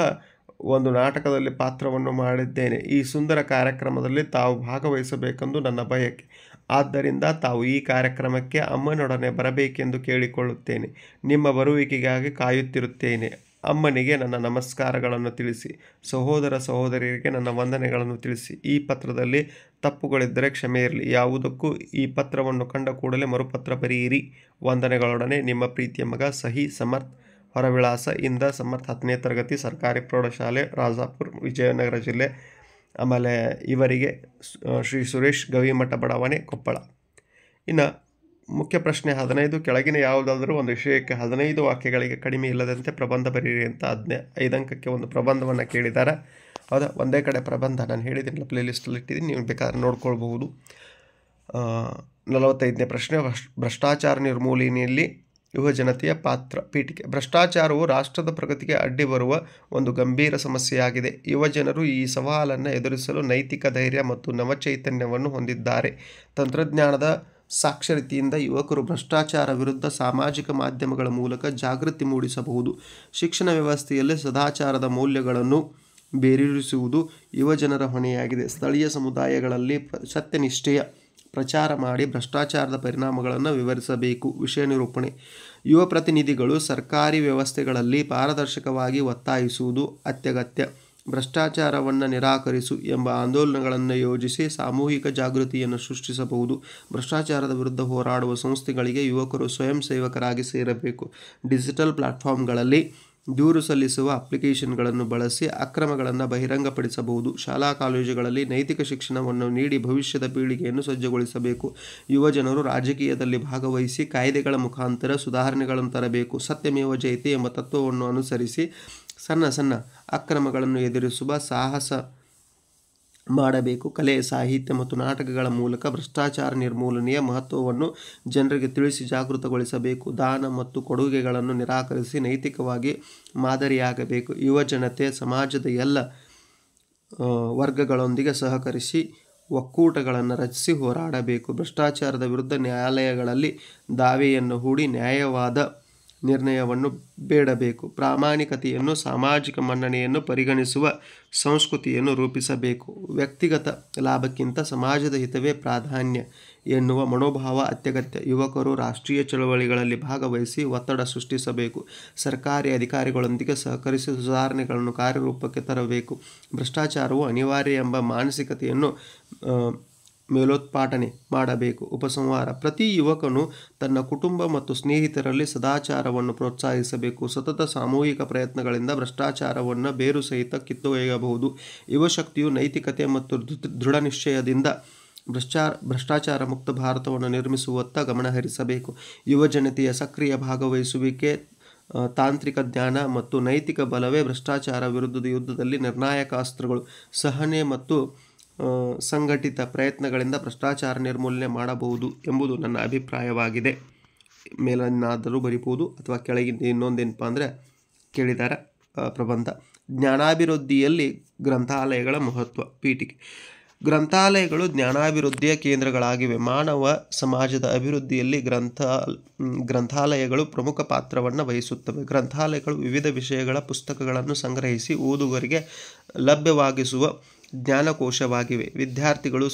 ಒಂದು ನಾಟಕದಲ್ಲಿ ಪಾತ್ರವನ್ನು ಮಾಡಿದ್ದೇನೆ. ಈ ಸುಂದರ ಕಾರ್ಯಕ್ರಮದಲ್ಲಿ ತಾವು ಭಾಗವಹಿಸಬೇಕೆಂದು ನನ್ನ ಬಯಕೆ. ಆದ್ದರಿಂದ ತಾವು ಈ ಕಾರ್ಯಕ್ರಮಕ್ಕೆ ಅಮ್ಮನೊಡನೆ ಬರಬೇಕೆಂದು ಕೇಳಿಕೊಳ್ಳುತ್ತೇನೆ. ನಿಮ್ಮ ಬರುವಿಕೆಗಾಗಿ ಕಾಯುತ್ತಿರುತ್ತೇನೆ. ಅಮ್ಮನಿಗೆ ನನ್ನ ನಮಸ್ಕಾರಗಳನ್ನು ತಿಳಿಸಿ. ಸಹೋದರ ಸಹೋದರಿಯರಿಗೆ ನನ್ನ ವಂದನೆಗಳನ್ನು ತಿಳಿಸಿ. ಈ ಪತ್ರದಲ್ಲಿ ತಪ್ಪುಗಳಿದ್ದರೆ ಕ್ಷಮೆ ಇರಲಿ. ಯಾವುದಕ್ಕೂ ಈ ಪತ್ರವನ್ನು ಕಂಡ ಕೂಡಲೇ ಮರುಪತ್ರ ಬರೆಯಿರಿ. ವಂದನೆಗಳೊಡನೆ ನಿಮ್ಮ ಪ್ರೀತಿಯ ಮಗ ಸಹಿ ಸಮರ್ಥ್. ಹೊರವಿಳಾಸ ಇಂದ ಸಮರ್ಥ್ 10ನೇ ತರಗತಿ ಸರ್ಕಾರಿ ಪ್ರೌಢಶಾಲೆ ರಾಜಾಪುರ ವಿಜಯನಗರ ಜಿಲ್ಲೆ. ಆಮೇಲೆ ಇವರಿಗೆ ಶ್ರೀ ಸುರೇಶ್ ಗವಿಮಠ ಬಡಾವಣೆ ಕೊಪ್ಪಳ. ಇನ್ನು ಮುಖ್ಯ ಪ್ರಶ್ನೆ 15 ಕೆಳಗಿನ ಯಾವುದಾದರೂ ಒಂದು ವಿಷಯಕ್ಕೆ 15 ವಾಕ್ಯಗಳಿಗೆ ಕಡಿಮೆ ಇಲ್ಲದಂತೆ ಪ್ರಬಂಧ ಬರೀರಿ ಅಂತ 5 ಅಂಕಕ್ಕೆ ಒಂದು ಪ್ರಬಂಧವನ್ನು ಕೇಳಿದ್ದಾರೆ. ಹೌದಾ, ಒಂದೇ ಕಡೆ ಪ್ರಬಂಧ ನಾನು ಹೇಳಿದ್ದೀನಿಲ್ಲ, ಪ್ಲೇಲಿಸ್ಟಲ್ಲಿ ಇಟ್ಟಿದ್ದೀನಿ, ನೀವು ಬೇಕಾದ್ರೆ ನೋಡ್ಕೊಳ್ಬಹುದು. 45ನೇ ಪ್ರಶ್ನೆ, ಭ್ರಷ್ಟಾಚಾರ ನಿರ್ಮೂಲನೆಯಲ್ಲಿ ಯುವ ಜನತೆಯ ಪಾತ್ರ. ಪೀಠಿಕೆ. ಭ್ರಷ್ಟಾಚಾರವು ರಾಷ್ಟ್ರದ ಪ್ರಗತಿಗೆ ಅಡ್ಡಿ ಬರುವ ಒಂದು ಗಂಭೀರ ಸಮಸ್ಯೆಯಾಗಿದೆ. ಯುವ ಜನರು ಈ ಸವಾಲನ್ನು ಎದುರಿಸಲು ನೈತಿಕ ಧೈರ್ಯ ಮತ್ತು ನವಚೈತನ್ಯವನ್ನು ಹೊಂದಿದ್ದಾರೆ. ತಂತ್ರಜ್ಞಾನದ ಸಾಕ್ಷರತೆಯಿಂದ ಯುವಕರು ಭ್ರಷ್ಟಾಚಾರ ವಿರುದ್ಧ ಸಾಮಾಜಿಕ ಮಾಧ್ಯಮಗಳ ಮೂಲಕ ಜಾಗೃತಿ ಮೂಡಿಸಬಹುದು. ಶಿಕ್ಷಣ ವ್ಯವಸ್ಥೆಯಲ್ಲಿ ಸದಾಚಾರದ ಮೌಲ್ಯಗಳನ್ನು ಬೇರೂರಿಸುವುದು ಯುವಜನರ ಹೊಣೆಯಾಗಿದೆ. ಸ್ಥಳೀಯ ಸಮುದಾಯಗಳಲ್ಲಿ ಸತ್ಯನಿಷ್ಠೆಯ ಪ್ರಚಾರ ಮಾಡಿ ಭ್ರಷ್ಟಾಚಾರದ ಪರಿಣಾಮಗಳನ್ನು ವಿವರಿಸಬೇಕು. ವಿಷಯ ನಿರೂಪಣೆ. ಯುವ ಪ್ರತಿನಿಧಿಗಳು ಸರ್ಕಾರಿ ವ್ಯವಸ್ಥೆಗಳಲ್ಲಿ ಪಾರದರ್ಶಕವಾಗಿ ಒತ್ತಾಯಿಸುವುದು ಅತ್ಯಗತ್ಯ. ಭ್ರಷ್ಟಾಚಾರವನ್ನು ನಿರಾಕರಿಸು ಎಂಬ ಆಂದೋಲನಗಳನ್ನು ಯೋಜಿಸಿ ಸಾಮೂಹಿಕ ಜಾಗೃತಿಯನ್ನು ಸೃಷ್ಟಿಸಬಹುದು. ಭ್ರಷ್ಟಾಚಾರದ ವಿರುದ್ಧ ಹೋರಾಡುವ ಸಂಸ್ಥೆಗಳಿಗೆ ಯುವಕರು ಸ್ವಯಂ ಸೇವಕರಾಗಿ ಸೇರಬೇಕು. ಡಿಜಿಟಲ್ ಪ್ಲಾಟ್ಫಾರ್ಮ್ಗಳಲ್ಲಿ ದೂರು ಸಲ್ಲಿಸುವ ಅಪ್ಲಿಕೇಶನ್ಗಳನ್ನು ಬಳಸಿ ಅಕ್ರಮಗಳನ್ನು ಬಹಿರಂಗಪಡಿಸಬಹುದು. ಶಾಲಾ ಕಾಲೇಜುಗಳಲ್ಲಿ ನೈತಿಕ ಶಿಕ್ಷಣವನ್ನು ನೀಡಿ ಭವಿಷ್ಯದ ಪೀಳಿಗೆಯನ್ನು ಸಜ್ಜುಗೊಳಿಸಬೇಕು. ಯುವ ಜನರು ರಾಜಕೀಯದಲ್ಲಿ ಭಾಗವಹಿಸಿ ಕಾಯ್ದೆಗಳ ಮುಖಾಂತರ ಸುಧಾರಣೆಗಳನ್ನು ತರಬೇಕು. ಸತ್ಯಮೇವ ಜಯತೆ ಎಂಬ ತತ್ವವನ್ನು ಅನುಸರಿಸಿ ಸಣ್ಣ ಸಣ್ಣ ಅಕ್ರಮಗಳನ್ನು ಎದುರಿಸುವ ಸಾಹಸ ಮಾಡಬೇಕು. ಕಲೆ, ಸಾಹಿತ್ಯ ಮತ್ತು ನಾಟಕಗಳ ಮೂಲಕ ಭ್ರಷ್ಟಾಚಾರ ನಿರ್ಮೂಲನೆಯ ಮಹತ್ವವನ್ನು ಜನರಿಗೆ ತಿಳಿಸಿ ಜಾಗೃತಗೊಳಿಸಬೇಕು. ದಾನ ಮತ್ತು ಕೊಡುಗೆಗಳನ್ನು ನಿರಾಕರಿಸಿ ನೈತಿಕವಾಗಿ ಮಾದರಿಯಾಗಬೇಕು. ಯುವ ಜನತೆ ಸಮಾಜದ ಎಲ್ಲ ವರ್ಗಗಳೊಂದಿಗೆ ಸಹಕರಿಸಿ ಒಕ್ಕೂಟಗಳನ್ನು ರಚಿಸಿ ಹೋರಾಡಬೇಕು. ಭ್ರಷ್ಟಾಚಾರದ ವಿರುದ್ಧ ನ್ಯಾಯಾಲಯಗಳಲ್ಲಿ ದಾವೆಯನ್ನು ಹೂಡಿ ನ್ಯಾಯವಾದ ನಿರ್ಣಯವನ್ನು ಬೇಡಬೇಕು. ಪ್ರಾಮಾಣಿಕತೆಯನ್ನು, ಸಾಮಾಜಿಕ ಮನ್ನಣೆಯನ್ನು ಪರಿಗಣಿಸುವ ಸಂಸ್ಕೃತಿಯನ್ನು ರೂಪಿಸಬೇಕು. ವ್ಯಕ್ತಿಗತ ಲಾಭಕ್ಕಿಂತ ಸಮಾಜದ ಹಿತವೇ ಪ್ರಾಧಾನ್ಯ ಎನ್ನುವ ಮನೋಭಾವ ಅತ್ಯಗತ್ಯ. ಯುವಕರು ರಾಷ್ಟ್ರೀಯ ಚಳವಳಿಗಳಲ್ಲಿ ಭಾಗವಹಿಸಿ ಒತ್ತಡ ಸೃಷ್ಟಿಸಬೇಕು. ಸರ್ಕಾರಿ ಅಧಿಕಾರಿಗಳೊಂದಿಗೆ ಸಹಕರಿಸಿ ಸುಧಾರಣೆಗಳನ್ನು ಕಾರ್ಯರೂಪಕ್ಕೆ ತರಬೇಕು. ಭ್ರಷ್ಟಾಚಾರವು ಅನಿವಾರ್ಯ ಎಂಬ ಮಾನಸಿಕತೆಯನ್ನು ಮೇಲೋತ್ಪಾಟನೆ ಮಾಡಬೇಕು. ಉಪಸಂಹಾರ. ಪ್ರತಿ ಯುವಕನು ತನ್ನ ಕುಟುಂಬ ಮತ್ತು ಸ್ನೇಹಿತರಲ್ಲಿ ಸದಾಚಾರವನ್ನು ಪ್ರೋತ್ಸಾಹಿಸಬೇಕು. ಸತತ ಸಾಮೂಹಿಕ ಪ್ರಯತ್ನಗಳಿಂದ ಭ್ರಷ್ಟಾಚಾರವನ್ನು ಬೇರು ಸಹಿತ ಕಿತ್ತೊಗೆಯಬಹುದು. ಯುವಶಕ್ತಿಯು ನೈತಿಕತೆ ಮತ್ತು ದೃಢ ನಿಶ್ಚಯದಿಂದ ಭ್ರಷ್ಟಾಚಾರ ಮುಕ್ತ ಭಾರತವನ್ನು ನಿರ್ಮಿಸುವತ್ತ ಗಮನಹರಿಸಬೇಕು. ಯುವ ಜನತೆಯ ಸಕ್ರಿಯ ಭಾಗವಹಿಸುವಿಕೆ, ತಾಂತ್ರಿಕ ಜ್ಞಾನ ಮತ್ತು ನೈತಿಕ ಬಲವೇ ಭ್ರಷ್ಟಾಚಾರ ವಿರುದ್ಧದ ಯುದ್ಧದಲ್ಲಿ ನಿರ್ಣಾಯಕ ಅಸ್ತ್ರಗಳು. ಸಹನೆ ಮತ್ತು ಸಂಘಟಿತ ಪ್ರಯತ್ನಗಳಿಂದ ಭ್ರಷ್ಟಾಚಾರ ನಿರ್ಮೂಲನೆ ಮಾಡಬಹುದು ಎಂಬುದು ನನ್ನ ಅಭಿಪ್ರಾಯವಾಗಿದೆ. ಮೇಲನ್ನಾದರೂ ಬರಿಬೋದು ಅಥವಾ ಕೆಳಗಿನ ಇನ್ನೊಂದೇನಪ್ಪ ಅಂದರೆ ಕೇಳಿದ್ದಾರೆ ಪ್ರಬಂಧ. ಜ್ಞಾನಾಭಿವೃದ್ಧಿಯಲ್ಲಿ ಗ್ರಂಥಾಲಯಗಳ ಮಹತ್ವ. ಪೀಠಿಕೆ. ಗ್ರಂಥಾಲಯಗಳು ಜ್ಞಾನಾಭಿವೃದ್ಧಿಯ ಕೇಂದ್ರಗಳಾಗಿವೆ. ಮಾನವ ಸಮಾಜದ ಅಭಿವೃದ್ಧಿಯಲ್ಲಿ ಗ್ರಂಥಾಲಯಗಳು ಪ್ರಮುಖ ಪಾತ್ರವನ್ನು ವಹಿಸುತ್ತವೆ. ಗ್ರಂಥಾಲಯಗಳು ವಿವಿಧ ವಿಷಯಗಳ ಪುಸ್ತಕಗಳನ್ನು ಸಂಗ್ರಹಿಸಿ ಓದುಗರಿಗೆ ಲಭ್ಯವಾಗಿಸುವ ಜ್ಞಾನಕೋಶವಾಗಿವೆ. ವಿದ್ಯಾರ್ಥಿಗಳು,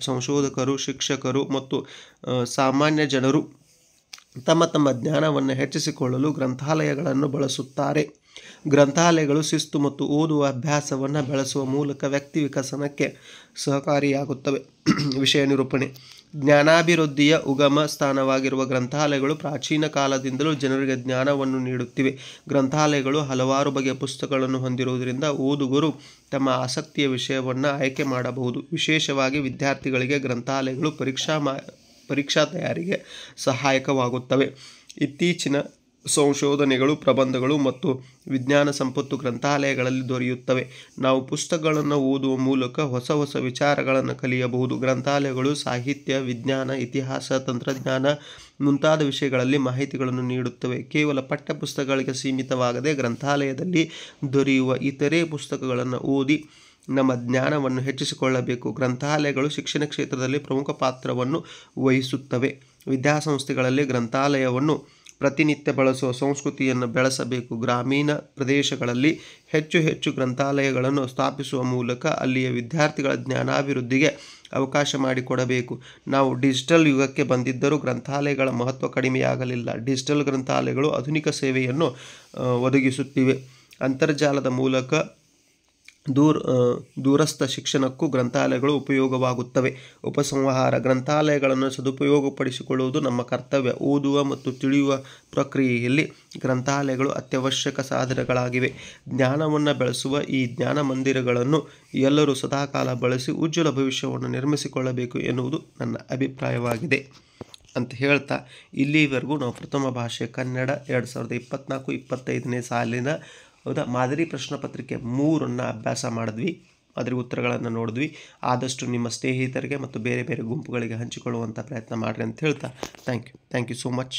ಸಂಶೋಧಕರು, ಶಿಕ್ಷಕರು ಮತ್ತು ಸಾಮಾನ್ಯ ಜನರು ತಮ್ಮ ತಮ್ಮ ಜ್ಞಾನವನ್ನು ಹೆಚ್ಚಿಸಿಕೊಳ್ಳಲು ಗ್ರಂಥಾಲಯಗಳನ್ನು ಬಳಸುತ್ತಾರೆ. ಗ್ರಂಥಾಲಯಗಳು ಶಿಸ್ತು ಮತ್ತು ಓದುವ ಅಭ್ಯಾಸವನ್ನು ಬೆಳೆಸುವ ಮೂಲಕ ವ್ಯಕ್ತಿ ವಿಕಸನಕ್ಕೆ ಸಹಕಾರಿಯಾಗುತ್ತವೆ. ವಿಷಯ ನಿರೂಪಣೆ. ಜ್ಞಾನಾಭಿವೃದ್ಧಿಯ ಉಗಮ ಸ್ಥಾನವಾಗಿರುವ ಗ್ರಂಥಾಲಯಗಳು ಪ್ರಾಚೀನ ಕಾಲದಿಂದಲೂ ಜನರಿಗೆ ಜ್ಞಾನವನ್ನು ನೀಡುತ್ತಿವೆ. ಗ್ರಂಥಾಲಯಗಳು ಹಲವಾರು ಬಗೆಯ ಪುಸ್ತಕಗಳನ್ನು ಹೊಂದಿರುವುದರಿಂದ ಓದುಗರು ತಮ್ಮ ಆಸಕ್ತಿಯ ವಿಷಯವನ್ನು ಆಯ್ಕೆ ಮಾಡಬಹುದು. ವಿಶೇಷವಾಗಿ ವಿದ್ಯಾರ್ಥಿಗಳಿಗೆ ಗ್ರಂಥಾಲಯಗಳು ಪರೀಕ್ಷಾ ತಯಾರಿಗೆ ಸಹಾಯಕವಾಗುತ್ತವೆ. ಇತ್ತೀಚಿನ ಸಂಶೋಧನೆಗಳು, ಪ್ರಬಂಧಗಳು ಮತ್ತು ವಿಜ್ಞಾನ ಸಂಪತ್ತು ಗ್ರಂಥಾಲಯಗಳಲ್ಲಿ ದೊರೆಯುತ್ತವೆ. ನಾವು ಪುಸ್ತಕಗಳನ್ನು ಓದುವ ಮೂಲಕ ಹೊಸ ಹೊಸ ವಿಚಾರಗಳನ್ನು ಕಲಿಯಬಹುದು. ಗ್ರಂಥಾಲಯಗಳು ಸಾಹಿತ್ಯ, ವಿಜ್ಞಾನ, ಇತಿಹಾಸ, ತಂತ್ರಜ್ಞಾನ ಮುಂತಾದ ವಿಷಯಗಳಲ್ಲಿ ಮಾಹಿತಿಗಳನ್ನು ನೀಡುತ್ತವೆ. ಕೇವಲ ಪಠ್ಯಪುಸ್ತಕಗಳಿಗೆ ಸೀಮಿತವಾಗದೆ ಗ್ರಂಥಾಲಯದಲ್ಲಿ ದೊರೆಯುವ ಇತರೆ ಪುಸ್ತಕಗಳನ್ನು ಓದಿ ನಮ್ಮ ಜ್ಞಾನವನ್ನು ಹೆಚ್ಚಿಸಿಕೊಳ್ಳಬೇಕು. ಗ್ರಂಥಾಲಯಗಳು ಶಿಕ್ಷಣ ಕ್ಷೇತ್ರದಲ್ಲಿ ಪ್ರಮುಖ ಪಾತ್ರವನ್ನು ವಹಿಸುತ್ತವೆ. ವಿದ್ಯಾಸಂಸ್ಥೆಗಳಲ್ಲಿ ಗ್ರಂಥಾಲಯವನ್ನು ಪ್ರತಿನಿತ್ಯ ಬಳಸುವ ಸಂಸ್ಕೃತಿಯನ್ನು ಬೆಳೆಸಬೇಕು. ಗ್ರಾಮೀಣ ಪ್ರದೇಶಗಳಲ್ಲಿ ಹೆಚ್ಚು ಹೆಚ್ಚು ಗ್ರಂಥಾಲಯಗಳನ್ನು ಸ್ಥಾಪಿಸುವ ಮೂಲಕ ಅಲ್ಲಿಯ ವಿದ್ಯಾರ್ಥಿಗಳ ಜ್ಞಾನಾಭಿವೃದ್ಧಿಗೆ ಅವಕಾಶ ಮಾಡಿಕೊಡಬೇಕು. ನಾವು ಡಿಜಿಟಲ್ ಯುಗಕ್ಕೆ ಬಂದಿದ್ದರೂ ಗ್ರಂಥಾಲಯಗಳ ಮಹತ್ವ ಕಡಿಮೆಯಾಗಲಿಲ್ಲ. ಡಿಜಿಟಲ್ ಗ್ರಂಥಾಲಯಗಳು ಆಧುನಿಕ ಸೇವೆಯನ್ನು ಒದಗಿಸುತ್ತಿವೆ. ಅಂತರ್ಜಾಲದ ಮೂಲಕ ದೂರಸ್ಥ ಶಿಕ್ಷಣಕ್ಕೂ ಗ್ರಂಥಾಲಯಗಳು ಉಪಯೋಗವಾಗುತ್ತವೆ. ಉಪಸಂಹಾರ: ಗ್ರಂಥಾಲಯಗಳನ್ನು ಸದುಪಯೋಗಪಡಿಸಿಕೊಳ್ಳುವುದು ನಮ್ಮ ಕರ್ತವ್ಯ. ಓದುವ ಮತ್ತು ತಿಳಿಯುವ ಪ್ರಕ್ರಿಯೆಯಲ್ಲಿ ಗ್ರಂಥಾಲಯಗಳು ಅತ್ಯವಶ್ಯಕ ಸಾಧನಗಳಾಗಿವೆ. ಜ್ಞಾನವನ್ನು ಬೆಳೆಸುವ ಈ ಜ್ಞಾನ ಮಂದಿರಗಳನ್ನು ಎಲ್ಲರೂ ಸದಾಕಾಲ ಬಳಸಿ ಉಜ್ವಲ ಭವಿಷ್ಯವನ್ನು ನಿರ್ಮಿಸಿಕೊಳ್ಳಬೇಕು ಎನ್ನುವುದು ನನ್ನ ಅಭಿಪ್ರಾಯವಾಗಿದೆ ಅಂತ ಹೇಳ್ತಾ, ಇಲ್ಲಿವರೆಗೂ ನಾವು ಪ್ರಥಮ ಭಾಷೆ ಕನ್ನಡ 2024-25ನೇ ಸಾಲಿನ ಮಾದರಿ ಪ್ರಶ್ನೆ ಪತ್ರಿಕೆ 3 ಅಭ್ಯಾಸ ಮಾಡಿದ್ವಿ. ಮಾದರಿ ಉತ್ತರಗಳನ್ನು ನೋಡಿದ್ವಿ. ಆದಷ್ಟು ನಿಮ್ಮ ಸ್ನೇಹಿತರಿಗೆ ಮತ್ತು ಬೇರೆ ಬೇರೆ ಗುಂಪುಗಳಿಗೆ ಹಂಚಿಕೊಳ್ಳುವಂಥ ಪ್ರಯತ್ನ ಮಾಡಿರಿ ಅಂತ ಹೇಳ್ತಾ ಥ್ಯಾಂಕ್ ಯು ಸೋ ಮಚ್.